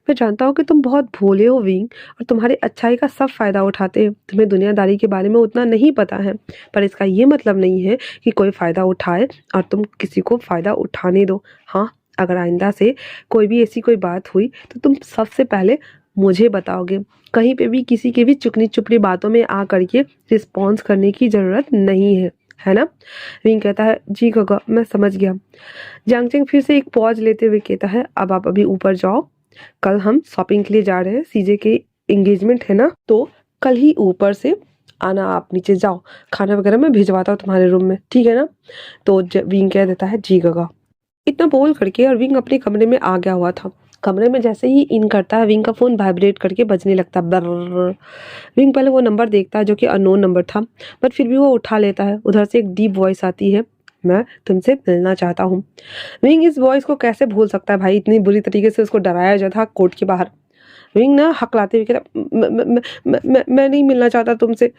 मैं जानता हूँ कि तुम बहुत भोले हो विंग, और तुम्हारी अच्छाई का सब फायदा उठाते हैं, तुम्हें दुनियादारी के बारे में उतना नहीं पता है, पर इसका ये मतलब नहीं है कि कोई फायदा उठाए और तुम किसी को फायदा उठाने दो। हाँ, अगर आइंदा से कोई भी ऐसी कोई बात हुई तो तुम सबसे पहले मुझे बताओगे, कहीं पे भी किसी के भी चुकनी चुपड़ी बातों में आ करके रिस्पॉन्स करने की जरूरत नहीं है ना? विंग कहता है जी गगा, मैं समझ गया। जियांग चिंग फिर से एक पॉज लेते हुए कहता है, अब आप अभी ऊपर जाओ, कल हम शॉपिंग के लिए जा रहे हैं, सीजे के एंगेजमेंट है ना, तो कल ही ऊपर से आना, आप नीचे जाओ, खाना वगैरह मैं भिजवाता हूँ तुम्हारे रूम में, ठीक है ना? तो विंग कह देता है जी गगा। इतना बोल करके और विंग अपने कमरे में आ गया हुआ था। कमरे में जैसे ही इन करता है, विंग का फोन वाइब्रेट करके बजने लगता है। ब्रर। विंग पहले वो नंबर देखता है जो कि अननोन नंबर था, बट फिर भी वो उठा लेता है। उधर से एक डीप वॉइस आती है, मैं तुमसे मिलना चाहता हूँ। विंग इस वॉइस को कैसे भूल सकता है भाई, इतनी बुरी तरीके से उसको डराया जो था कोर्ट के बाहर। विंग ना हकलाते हुए कहता, मैं नहीं मिलना चाहता तुमसे।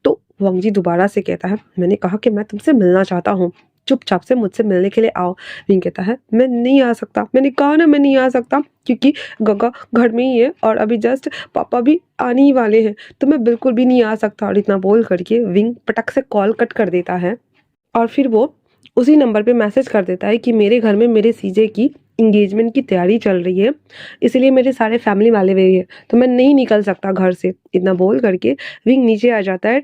तो वांग जी दोबारा से कहता है, मैंने कहा कि मैं तुमसे मिलना चाहता हूँ, चुपचाप से मुझसे मिलने के लिए आओ। विंग कहता है, मैं नहीं आ सकता, मैंने कहा ना मैं नहीं आ सकता, क्योंकि गगा घर में ही है और अभी जस्ट पापा भी आने ही वाले हैं, तो मैं बिल्कुल भी नहीं आ सकता। और इतना बोल करके विंग पटक से कॉल कट कर देता है, और फिर वो उसी नंबर पे मैसेज कर देता है कि मेरे घर में मेरे सीजे की इंगेजमेंट की तैयारी चल रही है, इसलिए मेरे सारे फैमिली वाले हुए हैं, तो मैं नहीं निकल सकता घर से। इतना बोल करके विंग नीचे आ जाता है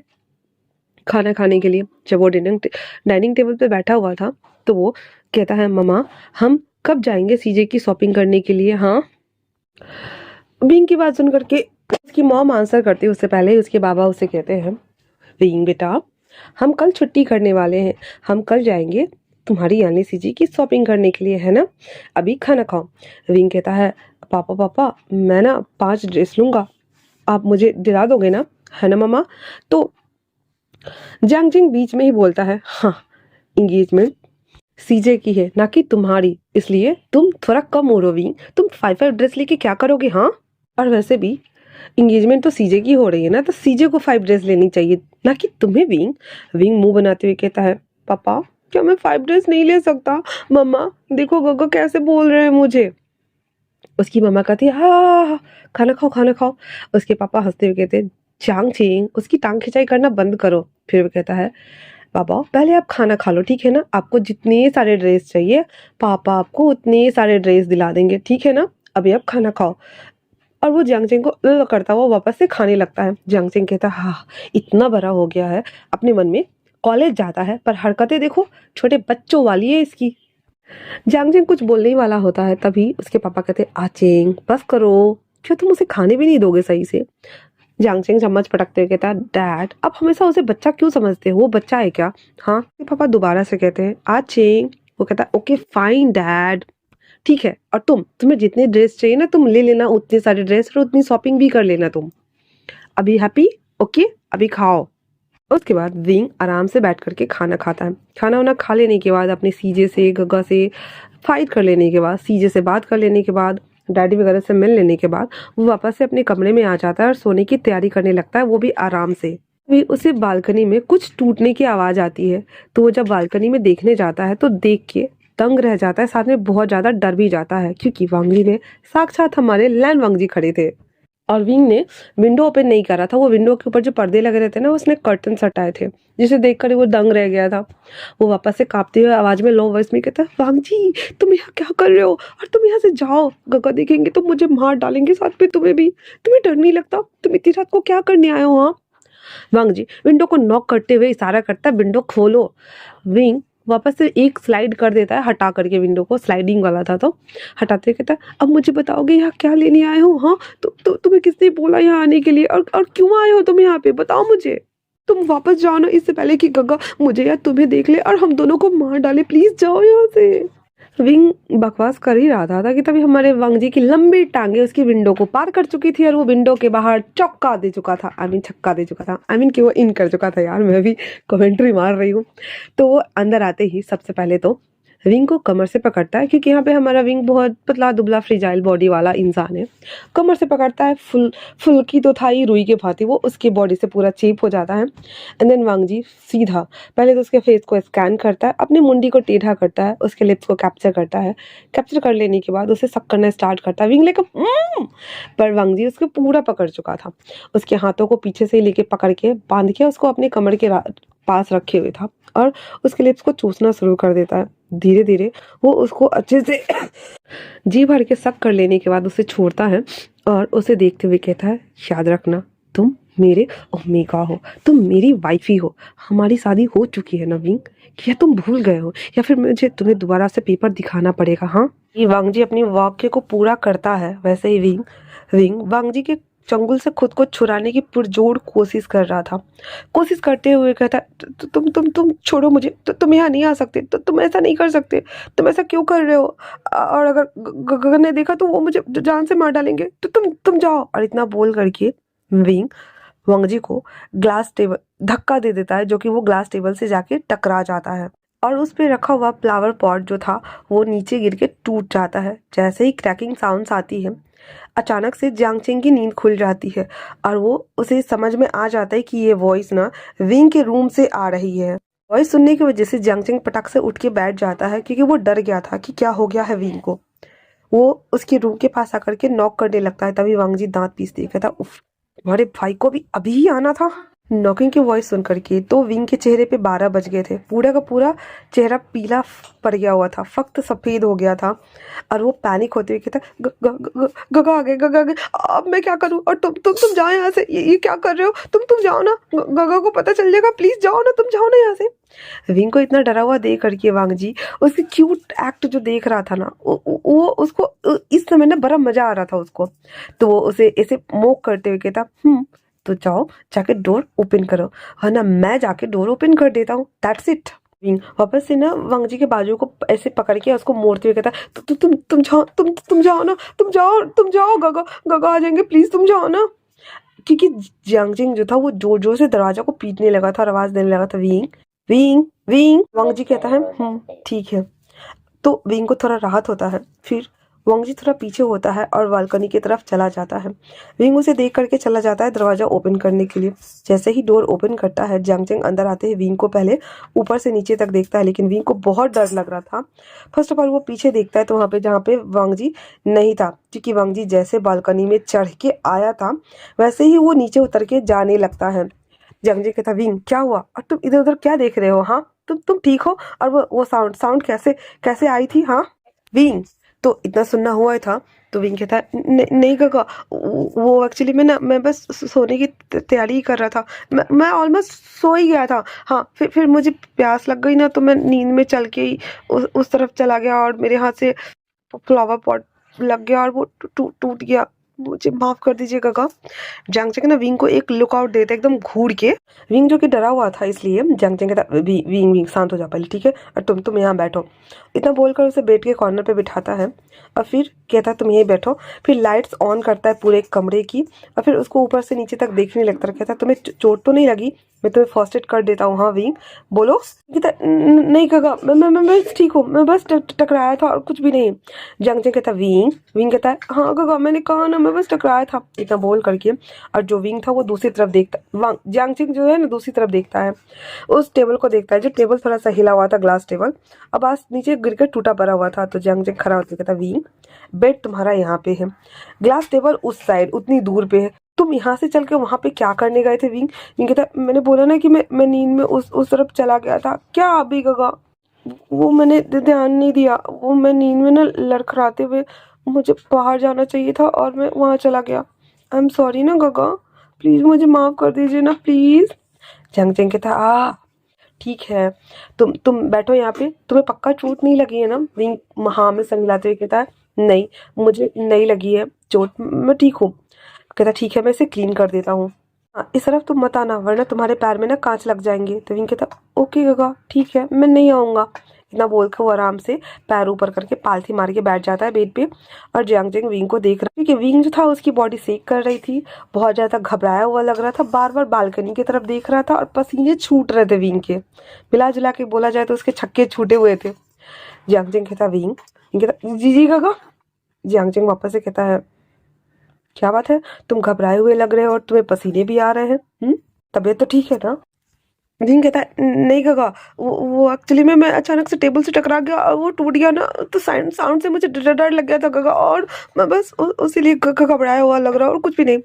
खाना खाने के लिए। जब वो डाइनिंग टेबल पे बैठा हुआ था, तो वो कहता है, मम्मा हम कब जाएंगे सीजे की शॉपिंग करने के लिए? हाँ विंग की बात सुन करके उसकी मॉम आंसर करती है उससे पहले ही उसके बाबा उसे कहते हैं, विंग बेटा हम कल छुट्टी करने वाले हैं, हम कल जाएंगे तुम्हारी यानी सीजी की शॉपिंग करने के लिए, है ना? अभी खाना खाओ। विंग कहता है, पापा पापा मैं ना 5 ड्रेस लूंगा, आप मुझे दिला दोगे ना, है ना मम्मा? तो जैंग बीच में ही बोलता है, हाँ इंगेजमेंट सीजे की है ना कि तुम्हारी, इसलिए तुम थोड़ा कम हो रही, तुम 5 ड्रेस लेके क्या करोगे? हाँ, और वैसे भी इंगेजमेंट तो सीजे की हो रही है ना, तो सीजे को 5 ड्रेस लेनी चाहिए ना कि तुम्हें। विंग विंग मुंह बनाते हुए कहता है, पापा क्या मैं 5 ड्रेस नहीं ले सकता? मम्मा देखो गग्गा कैसे बोल रहे हैं मुझे। उसकी मम्मा कहती है, हाँ हाँ, हाँ, खाना खाओ खाना खाओ। उसके पापा हंसते हुए कहते हैं, चांग चिंग उसकी टांग खिंचाई करना बंद करो। फिर वो कहता है, पापा पहले आप खाना खा लो, ठीक है ना? आपको जितने सारे ड्रेस चाहिए पापा आपको उतने सारे ड्रेस दिला देंगे, ठीक है ना? अभी आप खाना खाओ। और वो जियांगचिंग को करता हुआ वापस से खाने लगता है। जियांगचिंग कहता है, हाँ इतना बड़ा हो गया है, अपने मन में कॉलेज जाता है पर हरकतें देखो छोटे बच्चों वाली है इसकी। जियांगचिंग कुछ बोलने ही वाला होता है, तभी उसके पापा कहते हैं, आचिंग बस करो, क्या तुम उसे खाने भी नहीं दोगे सही से? जियांगचिंग चम्मच पटकते हुए कहता है, डैड आप हमेशा उसे बच्चा क्यों समझते हो, वो बच्चा है क्या? हाँ, पापा दोबारा से कहते हैं, आचिंग। वो कहता है, ओके फाइन डैड, ठीक है। और तुम्हें जितने ड्रेस चाहिए ना तुम ले लेना, उतने सारे ड्रेस, और उतनी शॉपिंग भी कर लेना तुम। अभी हैप्पी? ओके अभी खाओ। उसके बाद विंग आराम से बैठ करके खाना खाता है। खाना वाना खा लेने के बाद अपने सीजे से गग्गा से फाइट कर लेने के बाद, सीजे से बात कर लेने के बाद, डैडी वगैरह से मिल लेने के बाद वो वापस से अपने कमरे में आ जाता है और सोने की तैयारी करने लगता है, वो भी आराम से। भी उसे बालकनी में कुछ टूटने की आवाज आती है, तो वो जब बालकनी में देखने जाता है तो देख के दंग रह जाता है, साथ में बहुत ज्यादा डर भी जाता है, क्योंकि वांगली में साक्षात हमारे लैन वांगजी खड़े थे। और विंग ने विंडो ओपन नहीं करा था, वो विंडो के ऊपर जो पर्दे लगे रहते ना उसने कर्टन हटाए थे, जिसे देखकर वो दंग रह गया था। वो वापस से कांपते हुए आवाज में लो वॉइस में कहता है, वांगजी तुम यहाँ क्या कर रहे हो, और तुम यहाँ से जाओ, गग्गा देखेंगे तो मुझे मार डालेंगे, साथ में तुम्हें भी। तुम्हें डर नहीं लगता? तुम इतनी रात को क्या करने आए हो? हाँ। वांगजी विंडो को नॉक करते हुए इशारा करता है, विंडो खोलो। विंग वापस से एक स्लाइड कर देता है, हटा करके विंडो को, स्लाइडिंग वाला था तो हटाते कहता है, अब मुझे बताओगे यहाँ क्या लेने आए हो? हाँ, तो तुम्हें किसने बोला यहाँ आने के लिए, और क्यों आए हो तुम यहाँ पे, बताओ मुझे। तुम वापस जाओ ना, इससे पहले कि गग्गा मुझे या तुम्हें देख ले और हम दोनों को मार डाले, प्लीज जाओ यहाँ से। विंग बकवास कर ही रहा था कि तभी हमारे वांगजी की लंबी टांगे उसकी विंडो को पार कर चुकी थी और वो विंडो के बाहर चौका दे चुका था, आई मीन छक्का दे चुका था, आई मीन कि वो इन कर चुका था। यार मैं भी कमेंट्री मार रही हूँ। तो वो अंदर आते ही सबसे पहले तो विंग को कमर से पकड़ता है, क्योंकि यहाँ पे हमारा विंग बहुत पतला दुबला फ्रिजाइल बॉडी वाला इंसान है। कमर से पकड़ता है, फुल्की तो था ही रुई के भांति, वो उसकी बॉडी से पूरा चेप हो जाता है। एंड देन वांगजी सीधा पहले तो उसके फेस को स्कैन करता है, अपनी मुंडी को टेढ़ा करता है, उसके लिप्स को कैप्चर करता है। कैप्चर कर लेने के बाद उसे सक करना स्टार्ट करता है। विंग लेकर पर वांगजी उसको पूरा पकड़ चुका था, उसके हाथों को पीछे से लेके पकड़ के बांध के उसको अपने कमर के पास रखे हुए था और उसके लिप्स को चूसना शुरू कर देता है। धीरे धीरे वो उसको अच्छे से जी भर के सक कर लेने के बाद उसे छोड़ता है और उसे देखते हुए कहता है, याद रखना तुम मेरे ओमेगा हो, तुम मेरी वाइफी हो, हमारी शादी हो चुकी है ना विंग, क्या तुम भूल गए हो, या फिर मुझे तुम्हें दोबारा से पेपर दिखाना पड़ेगा? हाँ। ये वांगजी अपनी वाक्य को पूरा करता है, वैसे ही विंग वांगजी के चंगुल से खुद को छुड़ाने की पुरजोर कोशिश कर रहा था। कोशिश करते हुए कहता, तुम छोड़ो मुझे, तुम यहाँ नहीं आ सकते, तुम ऐसा नहीं कर सकते, तुम ऐसा क्यों कर रहे हो, और अगर गगन ने देखा तो वो मुझे जान से मार डालेंगे, तो तुम जाओ। और इतना बोल करके विंग वांगजी को ग्लास टेबल धक्का दे देता है, जो कि वो ग्लास टेबल से जाके टकरा जाता है और उस पे रखा हुआ फ्लावर पॉट जो था वो नीचे गिर के टूट जाता है। जैसे ही क्रैकिंग साउंड्स आती है, अचानक से जियांगचिंग की नींद खुल जाती है और वो उसे समझ में आ जाता है कि ये वॉइस ना विंग के रूम से आ रही है। वॉइस सुनने की वजह से जियांगचिंग पटक से उठ के बैठ जाता है, क्योंकि वो डर गया था कि क्या हो गया है विंग को। वो उसके रूम के पास आकर के नॉक करने लगता है, तभी वांगजी दांत पीसते कहता, उफ, तुम्हारे भाई को भी अभी ही आना था। नॉकिंग की वॉइस सुन करके तो विंग के चेहरे पे 12 बज गए थे। पूरा का पूरा चेहरा पीला पड़ गया हुआ था, फक्त सफ़ेद हो गया था और वो पैनिक होते हुए कहता, गगा आ गए, गगा आ गए, अब मैं क्या करूं? और तुम जाओ यहाँ से, ये क्या कर रहे हो? तुम जाओ ना, गगा को पता चल जाएगा, प्लीज जाओ ना, तुम जाओ ना यहाँ से। विंग को इतना डरा हुआ देख करके वांग जी उसकी क्यूट एक्ट जो देख रहा था ना, वो उसको इस समय ना बड़ा मजा आ रहा था उसको। तो वो उसे ऐसे मोक करते हुए कहता, तो जाओ जाके डोर ओपन करो, है ना, मैं जाके डोर ओपन कर देता हूँ, दैट्स इट। वापस से ना वांग जी के बाजू को ऐसे पकड़ के उसको मोड़ते हुए कहता, तुम जाओ ना, तुम जाओ, गगा गगा आ जाएंगे, प्लीज तुम जाओ ना। क्योंकि जियांगजिंग जो था वो जोर जोर से दरवाजा को पीटने लगा था और आवाज देने लगा था, विंग विंग विंग। वांग जी कहता है ठीक है। तो विंग को थोड़ा राहत होता है। फिर वांग जी थोड़ा पीछे होता है और बालकनी की तरफ चला जाता है। विंग उसे देख करके चला जाता है दरवाजा ओपन करने के लिए। जैसे ही डोर ओपन करता है, जियांगजिंग अंदर आते ही विंग को पहले ऊपर से नीचे तक देखता है, लेकिन विंग को बहुत डर लग रहा था। फर्स्ट ऑफ ऑल वो पीछे देखता है तो वहाँ पे जहाँ पे वांग जी नहीं था, क्योंकि वांग जी जैसे बालकनी में चढ़ के आया था वैसे ही वो नीचे उतर के जाने लगता है। जियांगजिंग कहता, विंग क्या हुआ? और तुम इधर उधर क्या देख रहे हो? हाँ, तुम ठीक हो? और वो साउंड साउंड कैसे कैसे आई थी? हाँ विंग, तो इतना सुनना हुआ था। तो विंग कहता है, नहीं काका, वो एक्चुअली मैं बस सोने की तैयारी ही कर रहा था, मैं ऑलमोस्ट सो ही गया था। हाँ, फिर मुझे प्यास लग गई ना, तो मैं नींद में चल के ही उस तरफ चला गया और मेरे हाथ से फ्लावर पॉट लग गया और वो टूट गया, मुझे माफ कर दीजिए काका। जियांगजिंग ना विंग को एक लुकआउट देता है एकदम घूर के। विंग जो कि डरा हुआ था, इसलिए जियांगजिंग कहता, विंग विंग शांत हो जा पहले, ठीक है, और तुम यहाँ बैठो। इतना बोलकर उसे बेड के कॉर्नर पे बिठाता है और फिर कहता, तुम यहीं बैठो। फिर लाइट्स ऑन करता है पूरे कमरे की और फिर उसको ऊपर से नीचे तक देखने लगता है। कहता, तुम्हें चोट तो नहीं लगी? मैं तुम्हें फर्स्ट एड कर देता हूँ। हाँ विंग बोलो। कहता, नहीं काका, मैं ठीक हूँ, मैं बस टकराया था और कुछ भी नहीं। जियांगजिंग कहता, विंग विंग कहता है, हाँ काका, मैंने कहा ना, मैं बस टकराया था, इतना बोल करके। और जो विंग था वो दूसरी तरफ देखता, वांग जियांगजिंग जो है ना दूसरी तरफ देखता है, उस टेबल को देखता है जो टेबल थोड़ा सा हिला हुआ था, ग्लास टेबल, अब आज नीचे गिरकर टूटा पड़ा हुआ था। तो जियांगजिंग खड़ा होकर कहता, विंग बेड तुम्हारा यहाँ पे है, ग्लास टेबल उस साइड उतनी दूर पे है, तुम यहाँ से चल के वहाँ पे क्या करने गए थे? विंग विंग कहता, मैंने बोला ना कि मैं नींद में उस तरफ चला गया था। क्या अभी गगा? वो मैंने ध्यान नहीं दिया, वो मैं नींद में ना लड़खड़ाते हुए मुझे बाहर जाना चाहिए था और मैं वहाँ चला गया। आई एम सॉरी ना गगा, प्लीज मुझे माफ कर दीजिए ना प्लीज। जियांगजिंग कहता, ठीक है, तुम बैठो यहाँ पे, तुम्हें पक्का चोट नहीं लगी है ना? विंग हाँ में सर मिलाते हुए कहता है, नहीं मुझे नहीं लगी है चोट, मैं ठीक हूँ। कहता, ठीक है, मैं इसे क्लीन कर देता हूँ। हाँ, इस तरफ तुम मत आना वरना तुम्हारे पैर में ना कांच लग जाएंगे। तो विंग कहता, ओके गगा ठीक है, मैं नहीं आऊँगा। इतना बोलकर वो आराम से पैर ऊपर करके पालथी मार के बैठ जाता है बेड पे। और जियांगजिंग विंग को देख रहा, क्योंकि विंग जो था उसकी बॉडी शेक कर रही थी, बहुत ज़्यादा घबराया हुआ लग रहा था, बार बार बालकनी की तरफ देख रहा था और पसीने छूट रहे थे विंग के। मिला जुला के बोला जाए तो उसके छक्के छूटे हुए थे। जियांगजिंग कहता, विंग कहता, जी गगा। जियांगजिंग वापस से कहता है, क्या बात है, तुम घबराए हुए लग रहे हो और तुम्हें पसीने भी आ रहे हैं, तबीयत तो ठीक है ना? जिन कहता है, नहीं गगा, वो एक्चुअली मैं अचानक से टेबल से टकरा गया और वो टूट गया ना, तो साउंड साउंड से मुझे डर डर लग गया था गगा, और मैं बस उसीलिए घबराया हुआ लग रहा और कुछ भी नहीं।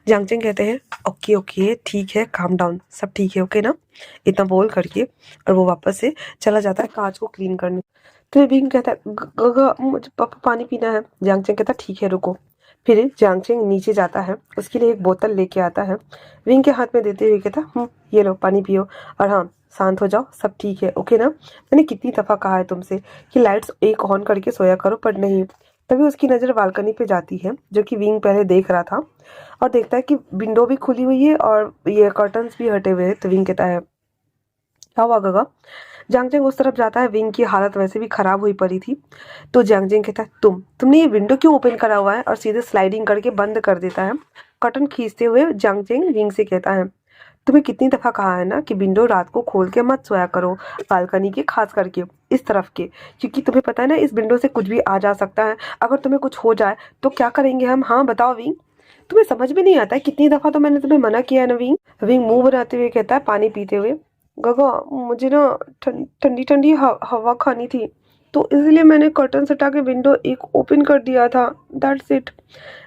जियांगजिंग कहते हैं, ओके ओके ठीक है, काम डाउन, सब ठीक है, ओके ना, इतना बोल करके और वो वापस से चला जाता है कांच को क्लीन करने। तो विंग कहता है, गगा मुझे पानी पीना है। जियांगजिंग कहता, ठीक है रुको। फिर जियांगजिंग नीचे जाता है, उसके लिए एक बोतल लेके आता है, विंग के हाथ में देते हुए कहता, ये लो पानी पियो, और हाँ शांत हो जाओ, सब ठीक है, ओके ना? मैंने कितनी दफ़ा कहा है तुमसे कि लाइट्स एक ऑन करके सोया करो, पर नहीं। तभी उसकी नज़र बालकनी पे जाती है, जो कि विंग पहले देख रहा था, और देखता है कि विंडो भी खुली हुई है और ये कर्टन्स भी हटे हुए हैं। तो विंग कहता है, क्या हुआ गगा? जियांगजिंग उस तरफ जाता है, विंग की हालत वैसे भी खराब हुई पड़ी थी। तो जियांगजिंग कहता है, तुमने ये विंडो क्यों ओपन करा हुआ है? और सीधे स्लाइडिंग करके बंद कर देता है। कर्टन खींचते हुए जियांगजिंग विंग से कहता है, तुम्हें कितनी दफ़ा कहा है ना कि विंडो रात को खोल के मत सोया करो, बालकनी के खास करके इस तरफ के, क्योंकि तुम्हें पता है ना इस विंडो से कुछ भी आ जा सकता है, अगर तुम्हें कुछ हो जाए तो क्या करेंगे हम? हाँ बताओ विंग, तुम्हें समझ में नहीं आता है? कितनी दफ़ा तो मैंने तुम्हें मना किया है ना विंग। विंग मुंह बनाते हुए कहता है पानी पीते हुए, गगा मुझे ना ठंडी ठंडी हवा खानी थी, तो इसलिए मैंने कर्टन हटा के विंडो एक ओपन कर दिया था, दैट्स इट।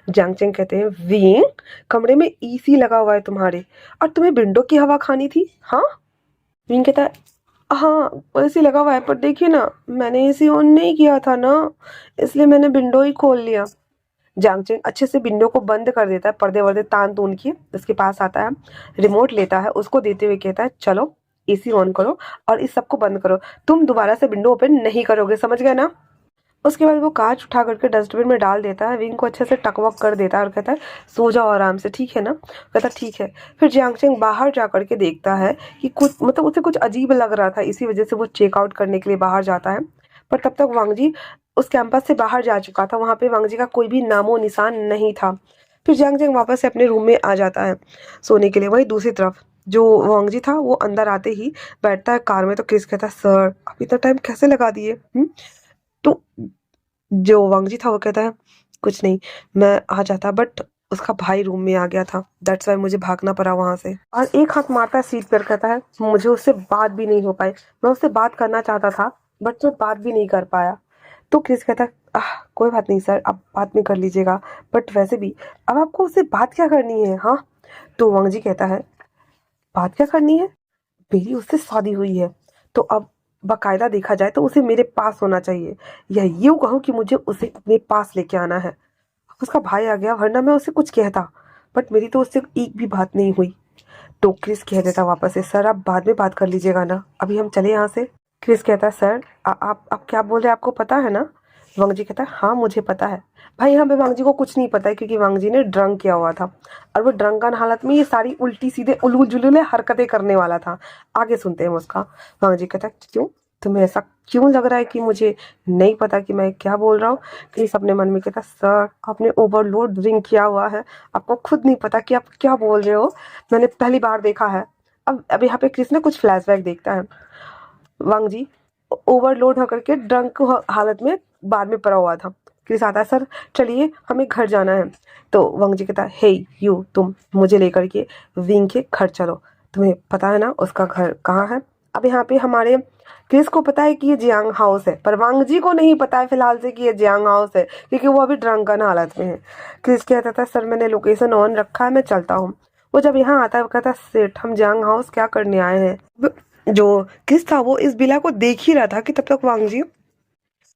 जैंग चैंग कहते हैं विंग, कमरे में एसी लगा हुआ है तुम्हारे और तुम्हें विंडो की हवा खानी थी, हाँ? विंग कहता है हाँ एसी लगा हुआ है, पर देखिए ना मैंने एसी ऑन नहीं किया था ना, इसलिए मैंने विंडो ही खोल लिया। जैंग चैंग अच्छे से विंडो को बंद कर देता है, पर्दे वर्दे तान तून के उसके पास आता है, रिमोट लेता है, उसको देते हुए कहता है चलो एसी ऑन करो और इस सबको बंद करो, तुम दोबारा से विंडो ओपन नहीं करोगे, समझ गए ना? उसके बाद वो कांच उठा करके डस्टबिन में डाल देता है, विंग को अच्छे से टकवक कर देता है और कहता है सो जाओ आराम से, ठीक है ना? कहता है ठीक है। फिर जियांग चैंग बाहर जा करके देखता है कि कुछ मतलब उसे कुछ अजीब लग रहा था, इसी वजह से वो चेकआउट करने के लिए बाहर जाता है। पर तब तक वांग जी उस कैंपस से बाहर जा चुका था, वहाँ पे वांग जी का कोई भी नामो निशान नहीं था। फिर जियांग चैंग वापस से अपने रूम में आ जाता है सोने के लिए। वहीं दूसरी तरफ जो वांग जी था वो अंदर आते ही बैठता है कार में, तो क्रिस कहता है सर आप इतना टाइम कैसे लगा दिए? तो जो वांगजी था वो कहता है कुछ नहीं, मैं आ जाता बट उसका भाई रूम में आ गया था, दैट्स वाई मुझे भागना पड़ा वहां से। और एक हाथ मारता है सीट पर, कहता है मुझे उससे बात भी नहीं हो पाई, मैं उससे बात करना चाहता था बट मैं बात भी नहीं कर पाया। तो क्रिस कहता है कोई बात नहीं सर, आप बाद में कर लीजिएगा, बट वैसे भी अब आपको उससे बात क्या करनी है, हाँ? तो वांगजी कहता है बात क्या करनी है, मेरी उससे शादी हुई है, तो अब बाकायदा देखा जाए तो उसे मेरे पास होना चाहिए, या यूं कहो कि मुझे उसे अपने पास लेके आना है। उसका भाई आ गया, वरना मैं उसे कुछ कहता, बट मेरी तो उससे एक भी बात नहीं हुई। तो क्रिस कह देता वापस से सर आप बाद में बात कर लीजिएगा ना, अभी हम चले यहाँ से। क्रिस कहता है सर आप क्या बोल रहे हैं, आपको पता है ना? वांगजी कहता है हाँ मुझे पता है। भाई यहाँ पे वांगजी को कुछ नहीं पता है, क्योंकि वांगजी ने ड्रंक किया हुआ था और वो ड्रंकन हालत में ये सारी उल्टी सीधे उलूल जुलूले हरकतें करने वाला था। आगे सुनते हैं उसका। वांगजी कहता है क्यों, तुम्हें ऐसा क्यों लग रहा है कि मुझे नहीं पता कि मैं क्या बोल रहा हूँ? क्रिस अपने मन में कहता सर आपने ओवरलोड ड्रिंक किया हुआ है, आपको खुद नहीं पता कि आप क्या बोल रहे हो, मैंने पहली बार देखा है। अब यहाँ पे क्रिस ना कुछ फ्लैशबैक देखता है। वांग जी ओवरलोड होकर के ड्रंक हालत में बार में पड़ा हुआ था। क्रिस आता है सर चलिए हमें घर जाना है। तो वांग जी कहता है हे यू, तुम मुझे लेकर के विंग के घर चलो, तुम्हें पता है ना उसका घर कहाँ है? अब यहाँ पे हमारे क्रिस को पता है कि ये जियांग हाउस है, पर वांग जी को नहीं पता है फिलहाल से कि ये जियांग हाउस है, क्योंकि वो अभी ड्रंकन हालत में है। क्रिस कहता था सर मैंने लोकेशन ऑन रखा है, मैं चलता हूँ। वो जब यहाँ आता है वो कहता सेठ हम जियांग हाउस क्या करने आए हैं? जो क्रिस था वो इस बिला को देख ही रहा था कि तब तक वांग जी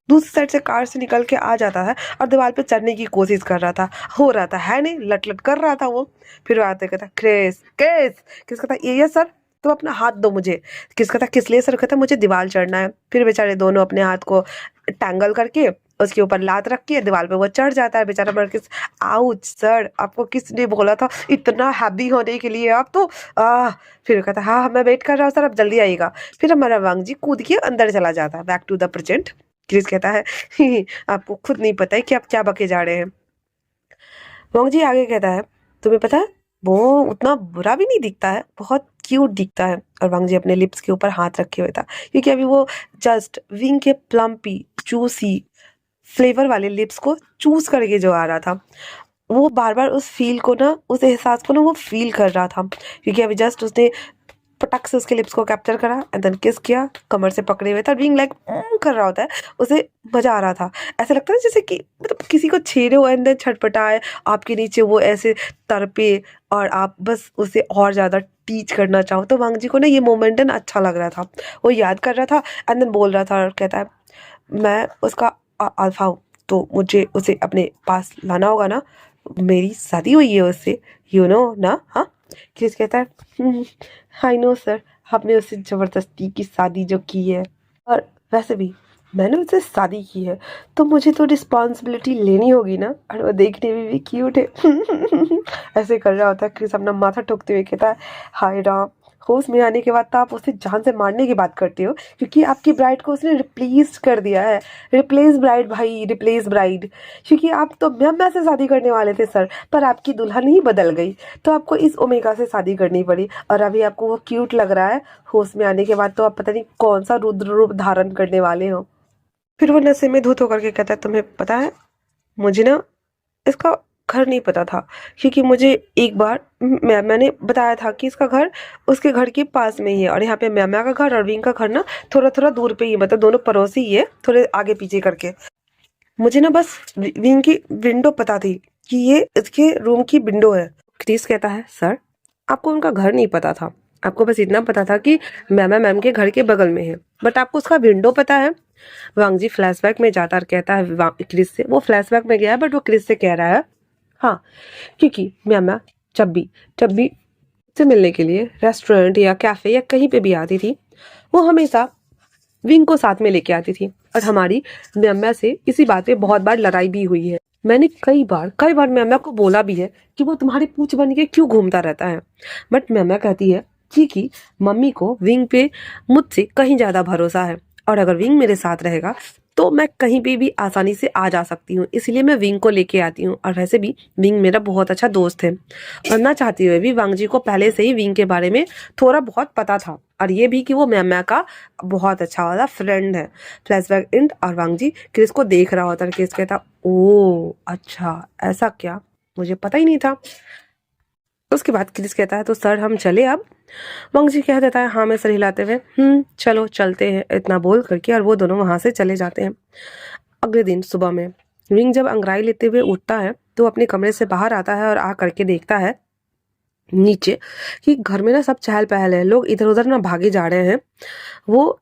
दूसरी साइड से कार से निकल के आ जाता है और दीवार पे चढ़ने की कोशिश कर रहा था, हो रहा था है नहीं, लट लट कर रहा था वो। फिर वो आते कहता क्रिस क्रिस, किस कहता ये सर, तुम अपना हाथ दो मुझे। किस कहता किस लिए सर? कहता मुझे दीवार चढ़ना है। फिर बेचारे दोनों अपने हाथ को टैंगल करके उसके ऊपर लात रख के दीवार पे वो चढ़ जाता है बेचारा। मर किस आउच सर, आपको किसने बोला था इतना हैवी होने के लिए आप तो फिर कहता हाँ मैं वेट कर रहा हूँ सर, आप जल्दी आइएगा। फिर हमारा वांग जी कूद के अंदर चला जाता है, back to the present. Chris कहता है आपको खुद नहीं पता है कि आप क्या बके जा रहे हैं। वांग जी आगे कहता है तुम्हें पता है वो उतना बुरा भी नहीं दिखता है, बहुत क्यूट दिखता है। और वांग जी अपने लिप्स के ऊपर हाथ रखे हुए था, क्योंकि अभी वो जस्ट विंग के प्लम्पी जूसी फ्लेवर वाले लिप्स को चूज करके जो आ रहा था, वो बार बार उस फील को ना, उस एहसास को ना वो फील कर रहा था, क्योंकि अभी जस्ट उसने पटक से उसके लिप्स को कैप्चर करा एंड देन किस किया, कमर से पकड़े हुए था, बीइंग लाइक कर रहा होता है, उसे मजा आ रहा था। ऐसा लगता है जैसे कि मतलब किसी को छेड़े हो एंड देन छटपटाए आपके नीचे, वो ऐसे तड़पे और आप बस उसे और ज़्यादा टीच करना चाहो। तो वांग जी को ना ये मोमेंट ना अच्छा लग रहा था, वो याद कर रहा था एंड देन बोल रहा था और कहता है मैं उसका अल्फा हूँ, तो मुझे उसे अपने पास लाना होगा ना, मेरी शादी हुई है उससे, यू नो ना? हाँ। क्रिस कहता है आई नो सर, आपने उससे ज़बरदस्ती की शादी जो की है, और वैसे भी मैंने उससे शादी की है तो मुझे तो रिस्पॉन्सिबिलिटी लेनी होगी ना, और वो देखने में भी क्यूट है ऐसे कर रहा होता है। क्रिस अपना माथा ठोकते हुए कहता है हाय राम, होश में आने के बाद तो आप उसे जान से मारने की बात करते हो, क्योंकि आपकी ब्राइड को उसने रिप्लेस कर दिया है। रिप्लेस ब्राइड भाई, रिप्लेस ब्राइड, क्योंकि आप तो म्यामा से शादी करने वाले थे सर, पर आपकी दुल्हन ही बदल गई, तो आपको इस ओमेगा से शादी करनी पड़ी, और अभी आपको वो क्यूट लग रहा है, होश में आने के बाद तो आप पता नहीं कौन सा रुद्र रूप धारण करने वाले हो। फिर वो नशे में धुत होकर के कहता है तुम्हें पता है मुझे ना इसका घर नहीं पता था, क्योंकि मुझे एक बार मैंने बताया था कि इसका घर उसके घर के पास में ही है, और यहाँ पे मैमा का घर और विंग का घर ना थोड़ा थोड़ा दूर पे ही है, मतलब दोनों पड़ोसी ही है, थोड़े आगे पीछे करके। मुझे ना बस विंग की विंडो पता थी कि ये इसके रूम की विंडो है। क्रिस कहता है, सर आपको उनका घर नहीं पता था, आपको बस इतना पता था कि मैमा मैम के घर के बगल में है, बट आपको उसका विंडो पता है। वांग जी फ्लैशबैक में जाता और कहता है क्रिस से, वो फ्लैशबैक में गया है बट वो क्रिस से कह रहा है, हाँ क्योंकि मैमा जब भी से मिलने के लिए रेस्टोरेंट या कैफे या कहीं पे भी आती थी, वो हमेशा विंग को साथ में लेके आती थी, और हमारी मैमा से इसी बात पे बहुत बार लड़ाई भी हुई है। मैंने कई बार मैमा को बोला भी है कि वो तुम्हारी पूछ बन के क्यों घूमता रहता है, बट मैमा कहती है कि मम्मी को विंग पे मुझसे कहीं ज्यादा भरोसा है, और अगर विंग मेरे साथ रहेगा तो मैं कहीं पे भी आसानी से आ जा सकती हूँ, इसलिए मैं विंग को लेके आती हूँ। और वैसे भी विंग मेरा बहुत अच्छा दोस्त है, और ना चाहते हुए भी वांग जी को पहले से ही विंग के बारे में थोड़ा बहुत पता था, और ये भी कि वो मैमा का बहुत अच्छा वाला फ्रेंड है। फ्लैशबैक एंड, और वांग जी क्रिस को देख रहा होता है। क्रिस कहता, ओ अच्छा ऐसा क्या, मुझे पता ही नहीं था। उसके बाद क्रिस कहता है, तो सर हम चले अब। वांग जी कह देता है, हाँ में सर हिलाते हुए, चलो चलते हैं, इतना बोल करके, और वो दोनों वहां से चले जाते हैं। अगले दिन सुबह में विंग जब अंगड़ाई लेते हुए उठता है तो अपने कमरे से बाहर आता है और आ करके देखता है नीचे कि घर में ना सब चहल पहल है, लोग इधर उधर ना भागे जा रहे हैं। वो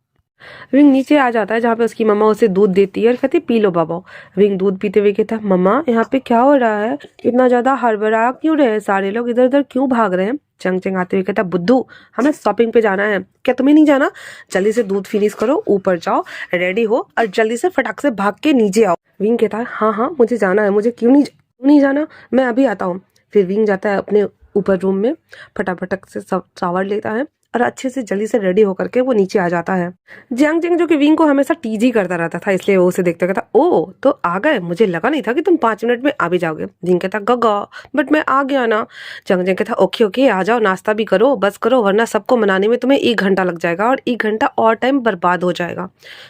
विंग नीचे आ जाता है जहाँ पे उसकी मम्मा उसे दूध देती है और कहती है, पी लो बाबा। विंग दूध पीते हुए कहता है, मम्मा यहाँ पे क्या हो रहा है, इतना ज्यादा हड़बड़ा क्यों रहे हैं सारे लोग, इधर उधर क्यों भाग रहे हैं। चंग चंग आते हुए कहता है, बुद्धू हमें शॉपिंग पे जाना है, क्या तुम्हें नहीं जाना, जल्दी से दूध फिनिश करो, ऊपर जाओ, रेडी हो और जल्दी से फटाक से भाग के नीचे आओ। विंग कहता है, हाँ हाँ मुझे जाना है, मुझे क्यों नहीं जाना, मैं अभी आता हूँ। फिर विंग जाता है अपने ऊपर रूम में, फटाफट से सब शावर लेता है और अच्छे से जल्दी से रेडी होकर के वो नीचे आ जाता है। जियांग जिंग जो कि विंग को हमेशा टीज ही करता रहता था, इसलिए वो उसे देखते कहता, ओ तो आ गए, मुझे लगा नहीं था कि तुम 5 मिनट में आ भी जाओगे। जिंग कहता, गगा बट मैं आ गया ना। जियांग जिंग कहता, ओके ओके आ जाओ, नाश्ता भी करो, बस करो, वरना सबको मनाने में तुम्हें 1 घंटा लग जाएगा और 1 घंटा और टाइम बर्बाद हो जाएगा।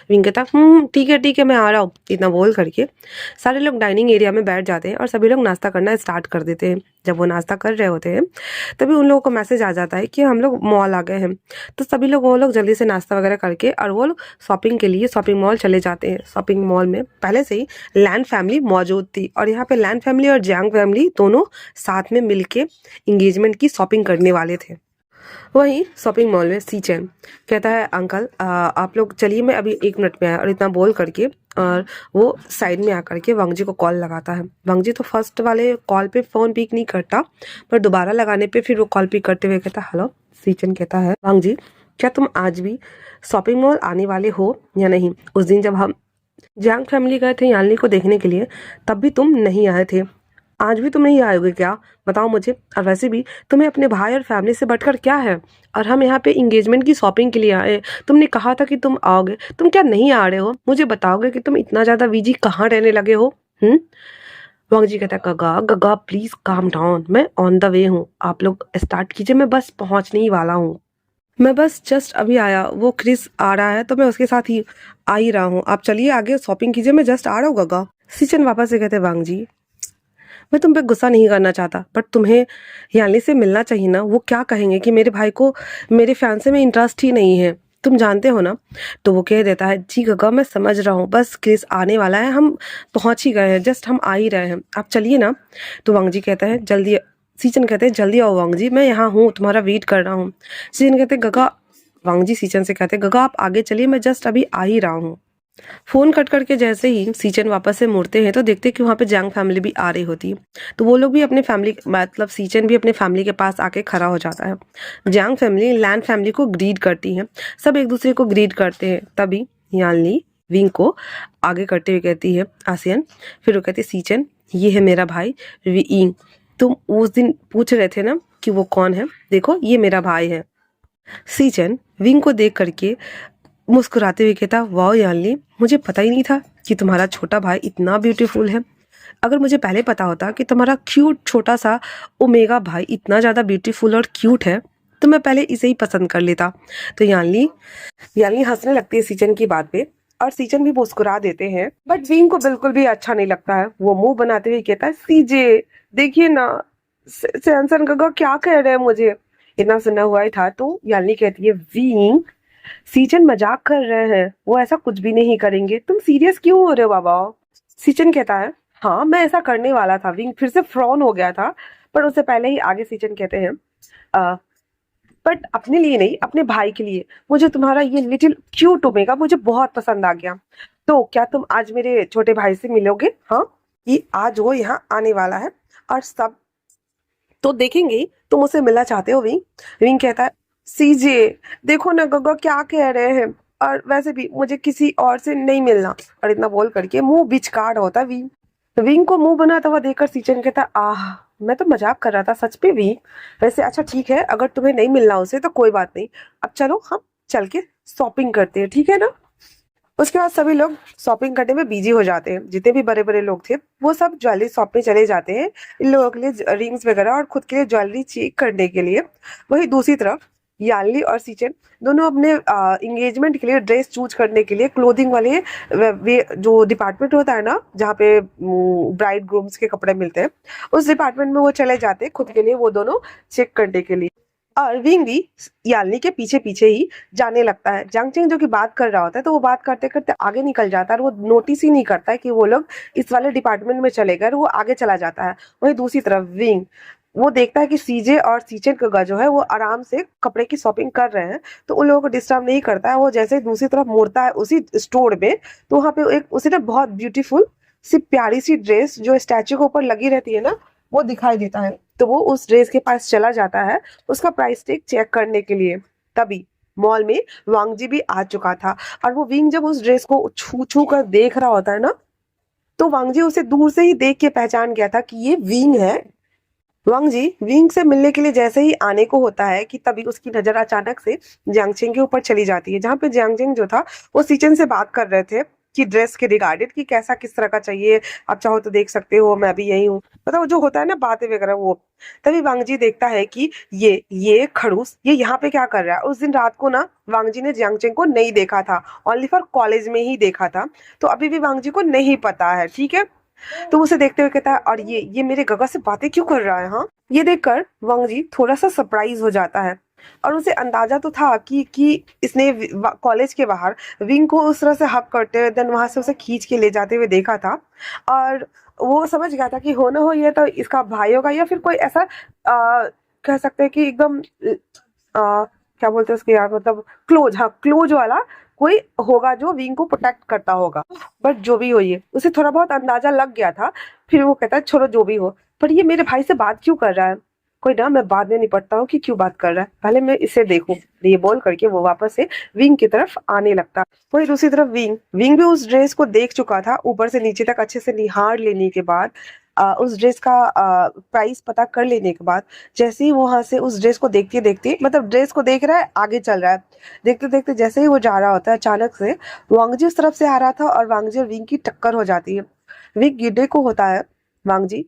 विंग कहता, ठीक है मैं आ रहा हूँ। इतना बोल करके सारे लोग डाइनिंग एरिया में बैठ जाते हैं और सभी लोग नाश्ता करना स्टार्ट कर देते हैं। जब वो नाश्ता कर रहे होते हैं तभी उन लोगों को मैसेज आ जाता है कि हम लोग मॉल आ गए हैं। तो सभी लोग वो लोग जल्दी से नाश्ता वगैरह करके और वो लोग शॉपिंग के लिए शॉपिंग मॉल चले जाते हैं। शॉपिंग मॉल में पहले से ही लैन फैमिली मौजूद थी, और यहाँ पे लैन फैमिली और जियांग फैमिली दोनों साथ में मिलके एंगेजमेंट की शॉपिंग करने वाले थे। वहीं शॉपिंग मॉल में सीचेन कहता है, अंकल आप लोग चलिए, मैं अभी 1 मिनट में आया, और इतना बोल करके और वो साइड में आकर के वांग जी को कॉल लगाता है। वांग जी तो फर्स्ट वाले कॉल पे फोन पिक नहीं करता, पर दोबारा लगाने पे फिर वो कॉल पिक करते हुए कहता, हेलो। सीचेन कहता है, वांग जी क्या तुम आज भी शॉपिंग मॉल आने वाले हो या नहीं, उस दिन जब हम जियांग फैमिली गए थे यानली को देखने के लिए तब भी तुम नहीं आए थे, आज भी तुम नहीं आओगे क्या, बताओ मुझे। और वैसे भी तुम्हें अपने भाई और फैमिली से बढ़कर क्या है, और हम यहाँ पे इंगेजमेंट की शॉपिंग के लिए आए, तुमने कहा था कि तुम आओगे, तुम क्या नहीं आ रहे हो, मुझे बताओगे कि तुम इतना ज्यादा बिजी कहाँ रहने लगे हो। वांग जी कहता है, गगा गगा प्लीज काम डाउन, मैं ऑन द वे हूँ, आप लोग स्टार्ट कीजिए, मैं बस पहुंचने ही वाला हूँ, मैं बस जस्ट अभी आया, वो क्रिस आ रहा है तो मैं उसके साथ ही आ ही रहा हूँ, आप चलिए आगे शॉपिंग कीजिए, मैं जस्ट आ रहा हूँ गगा। सीचन वापस से कहते, वांग जी मैं तुम पे गुस्सा नहीं करना चाहता, बट तुम्हें यानली से मिलना चाहिए ना, वो क्या कहेंगे कि मेरे भाई को मेरे फैंसे में इंटरेस्ट ही नहीं है, तुम जानते हो ना। तो वो कह देता है, जी गगा मैं समझ रहा हूँ, बस क्रिस आने वाला है, हम पहुंच ही गए हैं, जस्ट हम आ ही रहे हैं, आप चलिए ना। तो वांग जी कहता है, जल्दी, सीचन कहते हैं, जल्दी आओ वांग जी, मैं यहाँ हूँ, तुम्हारा वेट कर रहा हूँ। सीचन कहते, गगा, वांग जी सीचन से कहते, गगा आप आगे चलिए, मैं जस्ट अभी आ ही रहा हूँ। फोन कट करके जैसे ही सीचन वापस से मुड़ते हैं तो देखते हैं कि वहाँ पे जियांग फैमिली भी आ रही होती है। तो वो लोग भी अपने फैमिली, मतलब सीचन भी अपने फैमिली के पास आके खड़ा हो जाता है। जियांग फैमिली लैन फैमिली को ग्रीड करती है, सब एक दूसरे को ग्रीड करते हैं। तभी यानली विंग को आगे करते हुए कहती है, आसियन। फिर वो कहती है, सीचन ये है मेरा भाई विंग, तुम उस दिन पूछ रहे थे ना कि वो कौन है, देखो ये मेरा भाई है। सीचन विंग को देख करके मुस्कुराते हुए कहता, वाह यानली, मुझे पता ही नहीं था कि तुम्हारा छोटा भाई इतना ब्यूटीफुल है, अगर मुझे पहले पता होता कि तुम्हारा क्यूट छोटा सा ओमेगा भाई इतना ज़्यादा ब्यूटीफुल और क्यूट है तो मैं पहले इसे ही पसंद कर लेता। तो यानली हंसने लगती है सीचन की बात पे, और सीचन भी मुस्कुरा देते हैं, बट विंग को बिल्कुल भी अच्छा नहीं लगता है। वो मुंह बनाते हुए कहता है, सीजे देखिए ना, सैमसन गगा क्या कह रहे हैं मुझे। इतना सुना हुआ ही था तो यानी कहती है, विंग सीचन मजाक कर रहे हैं, वो ऐसा कुछ भी नहीं करेंगे, तुम सीरियस क्यों हो रहे हो बाबा। सीचन कहता है, हाँ मैं ऐसा करने वाला था। विंग फिर से फ्रॉन हो गया था, पर उससे पहले ही आगे सीचन कहते हैं, बट अपने लिए नहीं, अपने भाई के लिए। मुझे तुम्हारा ये लिटिल क्यूट ओमेगा मुझे बहुत पसंद आ गया। तो क्या तुम आज मेरे छोटे भाई से मिलोगे? हाँ, ये आज वो यहाँ आने वाला है और सब तो देखेंगे ही। तुम उसे मिलना चाहते हो विंग? विंग कहता है, सीजे देखो ना गगा क्या कह रहे हैं, और वैसे भी मुझे किसी और से नहीं मिलना। और इतना बोल करके मुंह बिचकाड़ होता है विंग। विंग को मुंह बनाता हुआ देखकर सीचन कहता है, आह मैं तो मजाक कर रहा था सच पे विंग। वैसे अच्छा ठीक है, अगर तुम्हें नहीं मिलना उसे तो कोई बात नहीं। अब चलो हम चल के शॉपिंग करते हैं, ठीक है ना? उसके बाद सभी लोग शॉपिंग करने में बिजी हो जाते हैं। जितने भी बड़े बड़े लोग थे वो सब ज्वेलरी शॉप में चले जाते हैं इन लोगों के लिए रिंग्स वगैरह और खुद के लिए ज्वेलरी चेक करने के लिए। वही दूसरी तरफ याली और सीचन दोनों अपने इंगेजमेंट के लिए ड्रेस चूज करने के लिए क्लोथिंग वाले वे जो डिपार्टमेंट होता है ना, जहाँ पे ब्राइड ग्रूम्स के कपड़े मिलते हैं, उस डिपार्टमेंट में वो चले जाते हैं खुद के लिए वो दोनों चेक करने के लिए। और विंग भी यालनी के पीछे पीछे ही जाने लगता है। जांगचेंग जो कि बात कर रहा होता है तो वो बात करते करते आगे निकल जाता है और वो नोटिस ही नहीं करता है कि वो लोग इस वाले डिपार्टमेंट में चले गए, वो आगे चला जाता है। वहीं दूसरी तरफ विंग वो देखता है कि सीजे और सीचन का जो है वो आराम से कपड़े की शॉपिंग कर रहे हैं, तो उन लोगों को डिस्टर्ब नहीं करता है। वो जैसे ही दूसरी तरफ मुड़ता है उसी स्टोर में, तो वहाँ पे एक उसे ना बहुत ब्यूटीफुल सी प्यारी सी ड्रेस जो स्टैचू के ऊपर लगी रहती है ना, वो दिखाई देता है। तो वो उस ड्रेस के पास चला जाता है उसका प्राइस टैग चेक करने के लिए। तभी मॉल में वांगजी भी आ चुका था, और वो विंग जब उस ड्रेस को छू छू कर देख रहा होता है ना, तो वांगजी उसे दूर से ही देख के पहचान गया था कि ये विंग है। वांगजी विंग से मिलने के लिए जैसे ही आने को होता है कि तभी उसकी नजर अचानक से जियांगचेंग के ऊपर चली जाती है, जहाँ पे जियांगचेंग जो था वो सीचन से बात कर रहे थे कि ड्रेस के रिगार्डेड कि कैसा किस तरह का चाहिए, आप चाहो तो देख सकते हो, मैं भी यही हूँ, मतलब जो होता है ना बातें वगैरह वो। तभी वांगजी देखता है कि ये खड़ूस ये यहाँ पे क्या कर रहा है। उस दिन रात को ना वांगजी ने जियांगचेंग को नहीं देखा था, ओनली फॉर कॉलेज में ही देखा था, तो अभी भी वांगजी को नहीं पता है, ठीक है। तो उसे देखते हुए कहता है, और ये मेरे गगा से बातें क्यों कर रहा है? हाँ, ये देखकर वांगजी थोड़ा सा सरप्राइज हो जाता है, और उसे अंदाजा तो था कि इसने कॉलेज के बाहर विंग को उस तरह से हक करते हुए देन वहां से उसे खींच के ले जाते हुए देखा था, और वो समझ गया था कि हो ना हो ये तो इसका भाई होगा, या फिर कोई ऐसा कह सकते हैं कि एकदम क्या बोलते हैं उसके यार, मतलब क्लोज, हाँ क्लोज वाला कोई होगा जो विंग को प्रोटेक्ट करता होगा। बट जो भी हो, ये उसे थोड़ा बहुत अंदाजा लग गया था। फिर वो कहता है, छोड़ो जो भी हो, पर ये मेरे भाई से बात क्यों कर रहा है? कोई ना, मैं बाद में निपटता हूँ कि क्यों बात कर रहा है, पहले मैं इसे देखूं। ये बोल करके वो वापस से विंग की तरफ आने लगता। वही दूसरी तरफ विंग विंग भी उस ड्रेस को देख चुका था ऊपर से नीचे तक अच्छे से निहार लेने के बाद, उस ड्रेस का प्राइस पता कर लेने के बाद, जैसे ही वहां से उस ड्रेस को देखते देखते, मतलब ड्रेस को देख रहा है आगे चल रहा है, देखते देखते जैसे ही वो जा रहा होता है अचानक से वांगजी उस तरफ से आ रहा था और वांगजी और विंग की टक्कर हो जाती है। विंग गिड्डे को होता है, वांगजी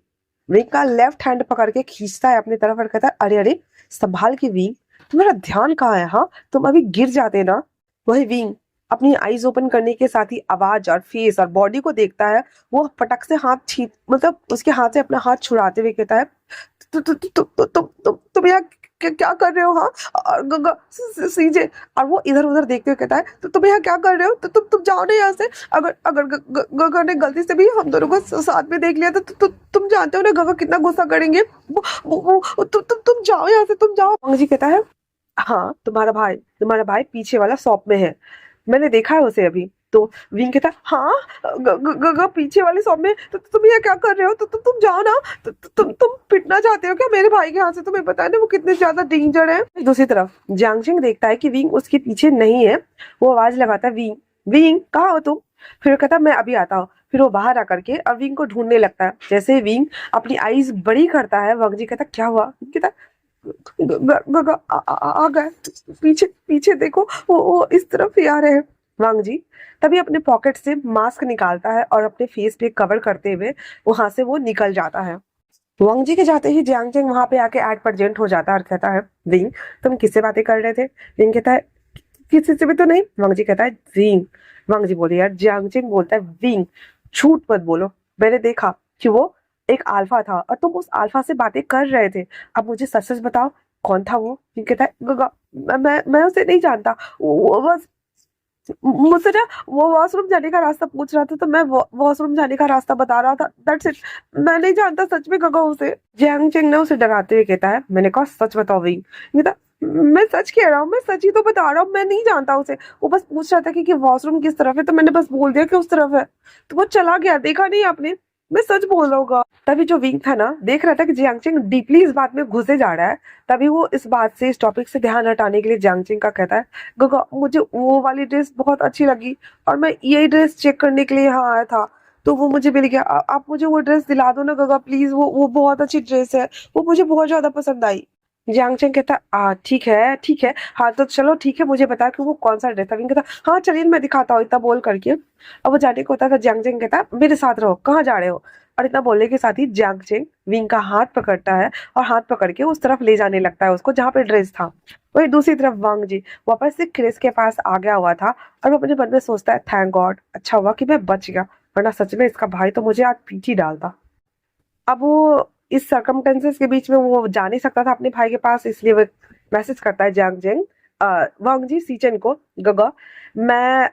विंग का लेफ्ट हैंड पकड़ के खींचता है अपनी तरफ और कहता है, अरे अरे संभाल के विंग, तुम्हारा ध्यान कहाँ है? हाँ तुम अभी गिर जाते ना। वही विंग अपनी आईज ओपन करने के साथ ही आवाज और फेस और बॉडी को देखता है। वो फटक से हाथ छीन, मतलब उसके हाथ से अपना हाथ छुड़ाते हुए कहता है, तुम यहाँ क्या कर रहे हो? हाँ, और सीजे, और वो इधर उधर देखते हुए कहता है, तो तुम यहाँ क्या कर रहे हो? तो तुम जाओ ना यहाँ से। अगर अगर गगा ने गलती से भी हम दोनों को साथ में देख लिया तो तुम जानते हो ना गगा कितना गुस्सा करेंगे। तुम जाओ यहाँ से, तुम जाओ। जी कहता है, हाँ तुम्हारा भाई पीछे वाला शॉप में है, मैंने देखा है उसे अभी। तो विंग कहता है, हाँ पीछे वाले शॉप में, तो तुम ये क्या कर रहे हो? तो तुम जाओ ना। तुम पिटना चाहते हो क्या मेरे भाई के हाथ से? तुम्हें पता है ना वो कितने ज्यादा डेंजर है। दूसरी तरफ जियांगचेंग देखता है कि विंग उसके पीछे नहीं है। वो आवाज लगाता है, विंग विंग कहाँ हो तुम? फिर कहता है, मैं अभी आता हूँ। फिर वो बाहर आकर के और विंग को ढूंढने लगता है। जैसे ही विंग अपनी आईज बड़ी करता है, वांगजी कहता क्या हुआ? कहता आ गए, पीछे पीछे देखो, वो इस तरफ ही आ रहे हैं। वांगजी तभी अपने पॉकेट से मास्क निकालता है और अपने फेस पे कवर करते हुए वहां से वो निकल जाता है। वांगजी के जाते ही जियांगचेंग वहां पे आके एड प्रेजेंट हो जाता है और कहता है, विंग तुम किससे बातें कर रहे थे? विंग कहता है, किसी से भी तो नहीं। वांग जी कहता है विंग। वांग जी बोले यार, जियांग चेंग बोलता है विंग, झूठ मत बोलो, मैंने देखा कि वो एक अल्फा था और तुम उस अल्फा से बातें कर रहे थे। अब मुझे सच सच बताओ कौन था वो। विंग कहता है गगा, मैं उसे नहीं जानता, वो बस मुझसे ना वो वॉशरूम जाने का रास्ता पूछ रहा था तो मैं वॉशरूम जाने का रास्ता बता रहा था, दैट्स इट। मैं नहीं जानता सच में गगा उसे। जियांग चेंग ने उसे डराते हुए कहता है, मैंने कहा सच बताओ विंग। कहता मैं सच कह रहा हूँ, मैं सच ही तो बता रहा हूँ, मैं नहीं जानता उसे। वो बस पूछ रहा था कि वॉशरूम किस तरफ है, तो मैंने बस बोल दिया कि उस तरफ है, तो वो चला गया, देखा नहीं आपने, मैं सच बोल रहा हूँ। तभी जो विंग था ना देख रहा था कि जियांगचेंग डीपली इस बात में घुसे जा रहा है, तभी वो इस बात से, इस टॉपिक से ध्यान हटाने के लिए जियांगचेंग का कहता है, गगा मुझे वो वाली ड्रेस बहुत अच्छी लगी और मैं यही ड्रेस चेक करने के लिए यहाँ आया था, तो वो मुझे मिल गया। आप मुझे वो ड्रेस दिला दो ना गगा प्लीज, वो बहुत अच्छी ड्रेस है, वो मुझे बहुत ज्यादा पसंद आई। जियांगचेंग कहता ठीक है ठीक है, हाँ तो चलो ठीक है, मुझे बता कि वो कौन सा ड्रेस था। विंग कहता हाँ चलिए मैं दिखाता हूँ, इतना बोल करके अब वो जाने को होता था। जियांगचेंग कहता मेरे साथ रहो, कहाँ जा रहे हो। और इतना बोलने के साथ ही जियांगचेंग विंग का हाथ पकड़ता है और हाथ पकड़ के उस तरफ ले जाने लगता है उसको जहाँ पे ड्रेस था। वही दूसरी तरफ वांग जी वापस से क्रिस के पास आ गया हुआ था और वो अपने मन में सोचता है, थैंक गॉड, अच्छा हुआ कि मैं बच गया, वरना सच में इसका भाई तो मुझे आज पीट ही डालता। अब वो इस सर्कमटेंसेस के बीच में वो जा नहीं सकता था अपने भाई के पास, इसलिए वो मैसेज करता है जियांगचेंग वांग जी सीचन को, गगा मैं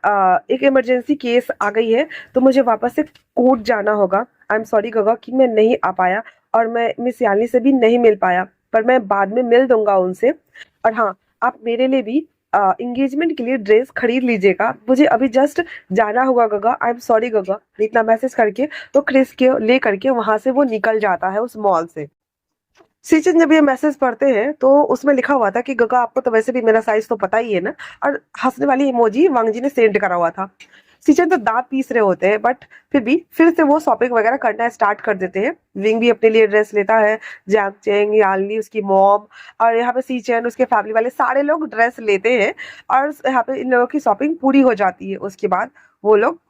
एक इमरजेंसी केस आ गई है तो मुझे वापस से कोर्ट जाना होगा। आई एम सॉरी गगा कि मैं नहीं आ पाया और मैं मिस यानी से भी नहीं मिल पाया, पर मैं बाद में मिल दूंगा उनसे। और हाँ, आप मेरे लिए भी एंगेजमेंट के लिए ड्रेस खरीद लीजिएगा, मुझे अभी जस्ट जाना होगा गगा, आई एम सॉरी गगा। इतना मैसेज करके तो क्रिस के ले करके वहां से वो निकल जाता है उस मॉल से। सीचन जब ये मैसेज पढ़ते हैं तो उसमें लिखा हुआ था कि गगा आपको तो वैसे भी मेरा साइज तो पता ही है ना, और हंसने वाली इमोजी वांग जी ने सेंड करा हुआ था। सीचन तो दांत पीस रहे होते हैं बट फिर भी फिर से वो शॉपिंग वगैरह करना स्टार्ट कर देते हैं। विंग भी अपने लिए ड्रेस लेता है, जियांगचेंग, यानली, उसकी मॉम और यहाँ पे सीचन, उसके फैमिली वाले सारे लोग ड्रेस लेते हैं और यहाँ पे इन लोगों की शॉपिंग पूरी हो जाती है। उसके बाद वो लोग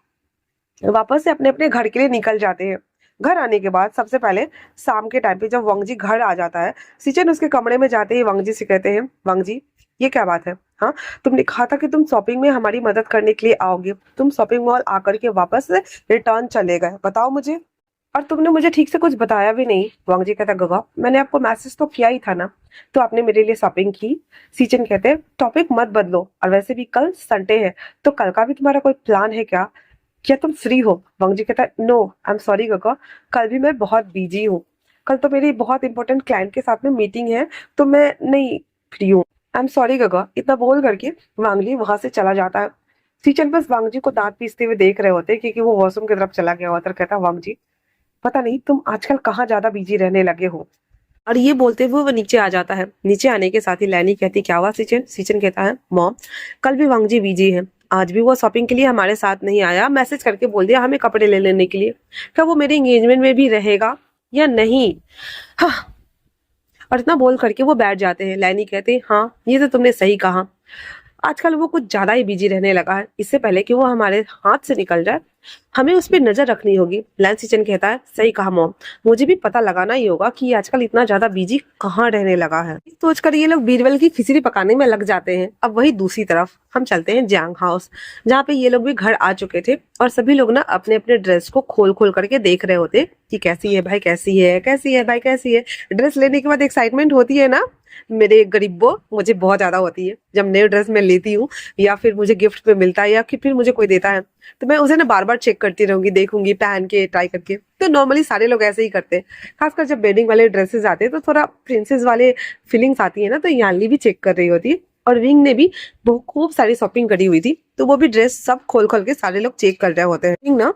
वापस से अपने अपने घर के लिए निकल जाते हैं। घर आने के बाद सबसे पहले शाम के टाइम पे जब वांग जी घर आ जाता है, सिचन उसके कमरे में जाते ही वांग जी से कहते हैं, वांग जी ये क्या बात है, हाँ तुमने कहा था कि तुम शॉपिंग में हमारी मदद करने के लिए आओगे, तुम शॉपिंग मॉल आकर के वापस से रिटर्न चले गए, बताओ मुझे। और तुमने मुझे ठीक से कुछ बताया भी नहीं। वांग जी कहता गगा मैंने आपको मैसेज तो किया ही था ना, तो आपने मेरे लिए शॉपिंग की। सीचन कहते हैं टॉपिक मत बदलो, और वैसे भी कल संडे है तो कल का भी तुम्हारा कोई प्लान है क्या, क्या तुम फ्री हो। वांग जी कहता है नो आई एम सॉरी गगा, कल भी मैं बहुत बिजी हूँ, कल तो मेरी बहुत इंपॉर्टेंट क्लाइंट के साथ में मीटिंग है तो मैं नहीं फ्री हूँ, आई एम सॉरी गगा। इतना बोल करके वांगली वहां से चला जाता है। सीचन बस वांग जी को दांत पीसते हुए देख रहे होते क्योंकि वो वॉशरूम की तरफ चला गया होता। कहता वांग जी पता नहीं तुम आजकल कहाँ ज्यादा बिजी रहने लगे हो। और ये बोलते हुए वो नीचे आ जाता है। नीचे आने के साथ ही लैनी कहती क्या हुआ सीचन। सीचन कहता है मॉम कल भी वांग जी बिजी है, आज भी वो शॉपिंग के लिए हमारे साथ नहीं आया, मैसेज करके बोल दिया हमें कपड़े ले लेने के लिए, क्या वो मेरे एंगेजमेंट में भी रहेगा या नहीं। हाँ। और इतना बोल करके वो बैठ जाते हैं। लैनी कहते हैं हाँ ये तो तुमने सही कहा, आजकल वो कुछ ज्यादा ही बिजी रहने लगा है, इससे पहले कि वो हमारे हाथ से निकल जाए हमें उस पर नजर रखनी होगी। लैन सीचन कहता है सही कहा मॉम, मुझे भी पता लगाना ही होगा कि आजकल इतना ज्यादा बिजी कहाँ रहने लगा है। सोचकर ये लोग बीरबल की खिचड़ी पकाने में लग जाते हैं। अब वही दूसरी तरफ हम चलते हैं जियांग हाउस, जहाँ पे ये लोग भी घर आ चुके थे और सभी लोग ना अपने अपने ड्रेस को खोल खोल करके देख रहे होते कि कैसी है भाई, कैसी है, कैसी है भाई, कैसी है। ड्रेस लेने के बाद एक्साइटमेंट होती है ना मेरे गरीबो, मुझे बहुत ज्यादा होती है जब नई ड्रेस मैं लेती हूँ या फिर मुझे गिफ्ट में मिलता है या फिर मुझे कोई देता है, तो मैं उसे ना बार बार चेक करती रहूंगी, देखूंगी, पहन के ट्राई करके। तो नॉर्मली सारे लोग ऐसे ही करते हैं, खासकर जब वेडिंग वाले ड्रेसेस आते हैं तो थोड़ा प्रिंसेस वाले फीलिंग्स आती है ना, तो यानली भी चेक कर रही होती है और विंग ने भी बहुत खूब सारी शॉपिंग करी हुई थी, तो वो भी ड्रेस सब खोल खोल के सारे लोग चेक कर रहे होते हैं। विंग ना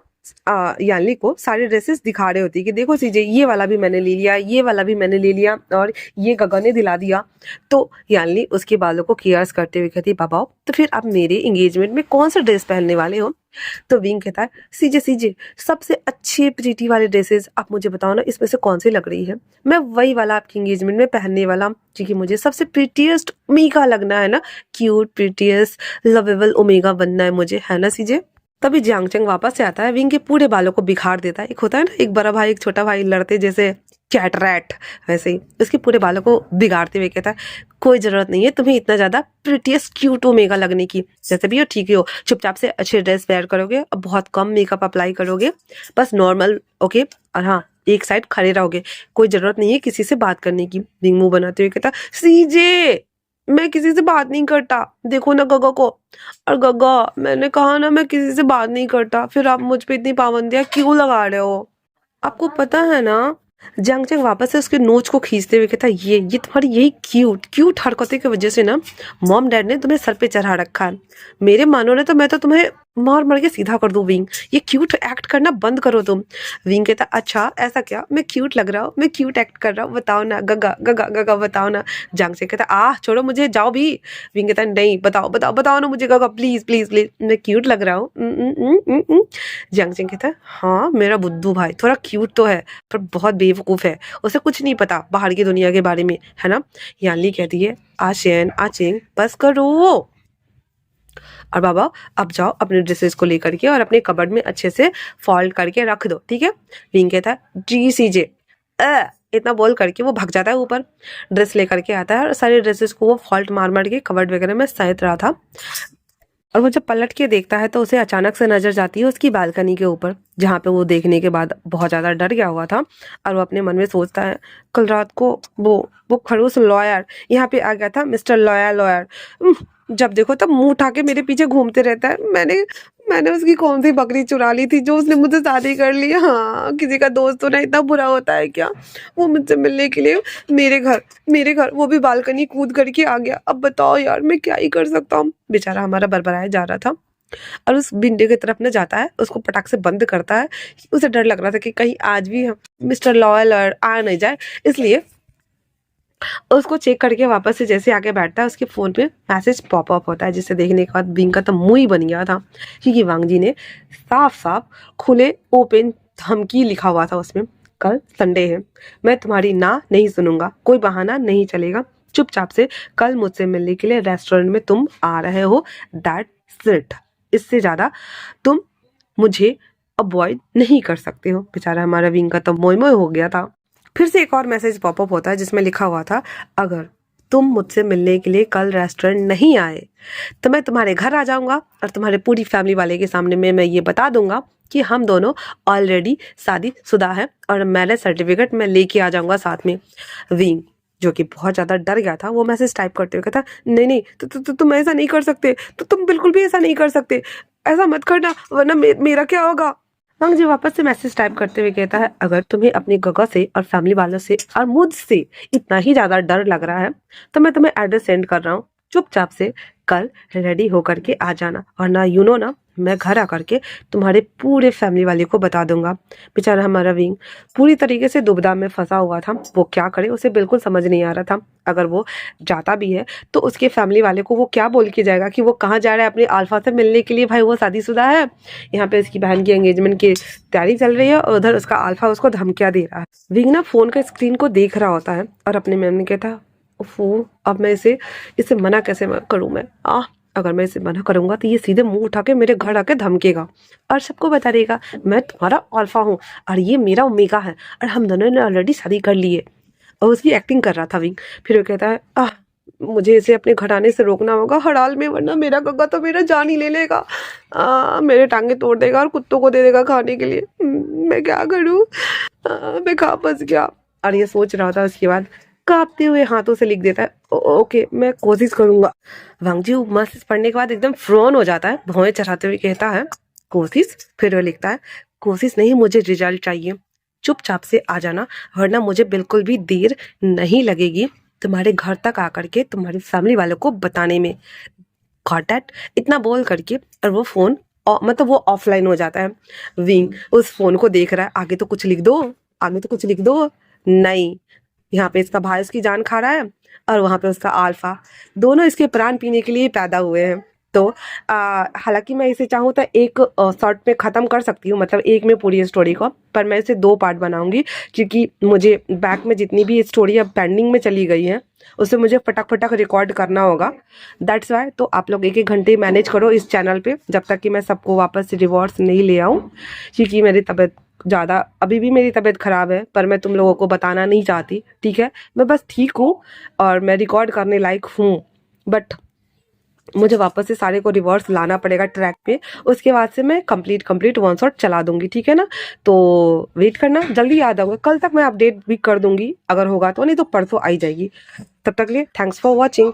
यानली को सारे ड्रेसेस दिखा रहे होती है कि देखो सीजे ये वाला भी मैंने ले लिया, ये वाला भी मैंने ले लिया और ये गगन ने दिला दिया। तो यानली उसके बालों को केयर्स करते हुए कहती बाबा तो फिर आप मेरे एंगेजमेंट में कौन सा ड्रेस पहनने वाले हो। तो विंग कहता है सीजे सीजे सबसे अच्छे प्रीटी वाले ड्रेसेस आप मुझे बताओ ना, इसमें से कौन सी लग रही है, मैं वही वाला आपकी एंगेजमेंट में पहनने वाला, क्योंकि मुझे सबसे प्रीटीएस्ट ओमेगा लगना है ना, क्यूट प्रीटीएस्ट लवेबल ओमेगा बनना है मुझे, है ना सीजे। तभी जियांगचेंग वापस से आता है, विंग के पूरे बालों को बिखार देता है। एक होता है ना एक बड़ा भाई एक छोटा भाई लड़ते जैसे कैटरैक्ट, वैसे ही उसके पूरे बालों को बिगाड़ते हुए कहता है कोई जरूरत नहीं है तुम्हें इतना ज्यादा प्रिटियस क्यूट ओमेगा लगने की, जैसे भी हो ठीक ही हो, चुपचाप से अच्छे ड्रेस वेयर करोगे और बहुत कम मेकअप अप्लाई करोगे, बस नॉर्मल, ओके। और हाँ, एक साइड खड़े रहोगे, कोई जरूरत नहीं है किसी से बात करने की। विंग मुंह बनाते हुए कहता सीजे मैं किसी से बात नहीं करता, देखो ना गगा को। और गगा मैंने कहा ना मैं किसी से बात नहीं करता, फिर आप मुझ पे इतनी पाबंदियां क्यों लगा रहे हो? आपको पता है ना। जंग जंग वापस से उसके नोच को खींचते हुए कहता ये तुम्हारी यही क्यूट क्यूट हरकतें की वजह से ना मॉम डैड ने तुम्हें सर पे चढ़ा रखा है। मेरे मानो ने तो मैं तो तुम्हें मार मार के सीधा कर दूं विंग, ये क्यूट एक्ट करना बंद करो तुम। विंग कहता अच्छा ऐसा क्या, मैं क्यूट लग रहा हूँ, मैं क्यूट एक्ट कर रहा हूँ, बताओ ना गगा गगा गगा बताओ ना। जंग से कहता छोड़ो मुझे, जाओ भी। विंग कहता नहीं बताओ बताओ बताओ ना मुझे गगा, प्लीज प्लीज प्लीज, मैं क्यूट लग रहा हूँ। जंग सिंह कहता है हाँ मेरा बुद्धू भाई थोड़ा क्यूट तो है पर बहुत बेवकूफ है, उसे कुछ नहीं पता बाहर की दुनिया के बारे में, है ना। यानली कहती है आशेन आचिंग बस करो। और बाबा अब जाओ अपने ड्रेसेस को लेकर के और अपने कबर्ड में अच्छे से फोल्ड करके रख दो, ठीक है। विंग कहता है जी सीजे, इतना बोल करके वो भाग जाता है ऊपर, ड्रेस लेकर के आता है और सारे ड्रेसेस को वो फॉल्ट मार मार के कबर्ड वगैरह में सहित रहा था। और वो जब पलट के देखता है तो उसे अचानक से नजर जाती है उसकी बालकनी के ऊपर, जहाँ पे वो देखने के बाद बहुत ज्यादा डर गया हुआ था। और वो अपने मन में सोचता है कल रात को वो खड़ूस लॉयर यहाँ पे आ गया था, मिस्टर लॉयर लॉयर, जब देखो तब मुंह उठा के मेरे पीछे घूमते रहता है। मैंने उसकी कौन सी बकरी चुरा ली थी जो उसने मुझसे शादी कर ली। हाँ किसी का दोस्त होना इतना बुरा होता है क्या? वो मुझसे मिलने के लिए मेरे घर वो भी बालकनी कूद करके आ गया। अब बताओ यार मैं क्या ही कर सकता हूँ। बेचारा हमारा बरबराया जा रहा था और उस बिंडे की तरफ न जाता है, उसको पटाख से बंद करता है। उसे डर लग रहा था कि कहीं आज भी मिस्टर लॉयल आ नहीं जाए, इसलिए उसको चेक करके वापस से जैसे आके बैठता है उसके फोन पे मैसेज पॉप अप होता है, जिसे देखने के बाद बिंग का तो मुंह ही बन गया था, क्योंकि वांग जी ने साफ साफ खुले ओपन धमकी लिखा हुआ था उसमें। कल संडे है, मैं तुम्हारी ना नहीं सुनूंगा, कोई बहाना नहीं चलेगा, चुपचाप से कल मुझसे मिलने के लिए रेस्टोरेंट में तुम आ रहे हो, दैट्स इट। इससे ज्यादा तुम मुझे अवॉइड नहीं कर सकते हो। बेचारा हमारा विंग का तो मोय मोय हो गया था। फिर से एक और मैसेज पॉपअप होता है जिसमें लिखा हुआ था अगर तुम मुझसे मिलने के लिए कल रेस्टोरेंट नहीं आए तो मैं तुम्हारे घर आ जाऊंगा और तुम्हारे पूरी फैमिली वाले के सामने में मैं ये बता दूंगा कि हम दोनों ऑलरेडी शादीशुदा है और मैरिज सर्टिफिकेट मैं लेके आ जाऊंगा साथ में। विंग जो कि बहुत ज्यादा डर गया था वो मैसेज टाइप करते हुए कहता नहीं तुम ऐसा नहीं कर सकते, तो तुम बिल्कुल भी ऐसा नहीं कर सकते, ऐसा मत करना वरना मेरा क्या होगा। वांग जी वापस से मैसेज टाइप करते हुए कहता है अगर तुम्हें अपनी गगा से और फैमिली वालों से और मुझसे इतना ही ज्यादा डर लग रहा है तो मैं तुम्हें एड्रेस सेंड कर रहा हूँ, चुपचाप से कल रेडी होकर के आ जाना, वरना यू नो ना मैं घर आकर के तुम्हारे पूरे फैमिली वाले को बता दूंगा। बेचारा हमारा विंग पूरी तरीके से दुविधा में फंसा हुआ था, वो क्या करे उसे बिल्कुल समझ नहीं आ रहा था। अगर वो जाता भी है तो उसके फैमिली वाले को वो क्या बोल के जाएगा कि वो कहाँ जा रहा है अपने अल्फा से मिलने के लिए, भाई वो शादीशुदा है, यहाँ पे उसकी बहन की एंगेजमेंट की तैयारी चल रही है और उधर उसका अल्फा उसको धमकियां दे रहा है। विंग ना फोन का स्क्रीन को देख रहा होता है और अपने मन में कहता अब मैं इसे मना कैसे करूं मैं, अगर मैं इसे मना करूंगा तो ये सीधे मुंह उठा के मेरे घर आके धमकेगा और सबको बता देगा मैं तुम्हारा अल्फा हूँ और ये मेरा ओमेगा है और हम दोनों ने ऑलरेडी शादी कर ली है। और उसकी एक्टिंग कर रहा था विंग। फिर वो कहता है मुझे इसे अपने घर आने से रोकना होगा हड़ाल में, वरना मेरा गगा तो मेरा जान ही ले लेगा, मेरे टांगे तोड़ देगा और कुत्तों को दे देगा खाने के लिए। मैं क्या करूँ, मैं कहाँ फंस गया। और ये सोच रहा था उसके बाद कांपते हुए हाथों से लिख देता है ओके मैं कोशिश करूंगा। वांग जी मैसेज पढ़ने के बाद एकदम फ्रोन हो जाता है, भौएं चढ़ाते हुए कहता है कोशिश। फिर वो लिखता है कोशिश नहीं मुझे रिजल्ट चाहिए, चुपचाप से आ जाना वरना मुझे बिल्कुल भी देर नहीं लगेगी तुम्हारे घर तक आकर के तुम्हारी फैमिली वालों को बताने में। गॉट दैट, इतना बोल करके और वो फोन मतलब वो ऑफलाइन हो जाता है। विंग उस फोन को देख रहा है, आगे तो कुछ लिख दो, आगे तो कुछ लिख दो। नहीं, यहाँ पे इसका भाई उसकी जान खा रहा है और वहाँ पे उसका अल्फा, दोनों इसके प्राण पीने के लिए पैदा हुए हैं। तो हालांकि मैं इसे चाहूँ तो एक शॉर्ट में ख़त्म कर सकती हूँ, मतलब एक में पूरी स्टोरी को, पर मैं इसे 2 पार्ट बनाऊंगी क्योंकि मुझे बैक में जितनी भी स्टोरी अब पेंडिंग में चली गई है उसे मुझे फटाक फटाक रिकॉर्ड करना होगा। दैट्स वाई तो आप लोग 1-1 घंटे मैनेज करो इस चैनल पे जब तक कि मैं सबको वापस से रिवॉर्ड्स नहीं ले आऊँ, क्योंकि मेरी तबीयत ज़्यादा अभी भी मेरी तबीयत ख़राब है, पर मैं तुम लोगों को बताना नहीं चाहती, ठीक है। मैं बस ठीक हूँ और मैं रिकॉर्ड करने लायक हूँ, बट मुझे वापस से सारे को रिवर्स लाना पड़ेगा ट्रैक पे। उसके बाद से मैं कंप्लीट वन शॉट चला दूंगी, ठीक है ना। तो वेट करना, जल्दी याद आऊंगा। कल तक मैं अपडेट भी कर दूंगी अगर होगा तो, नहीं तो परसों आई जाएगी। तब तक लिए थैंक्स फॉर वॉचिंग।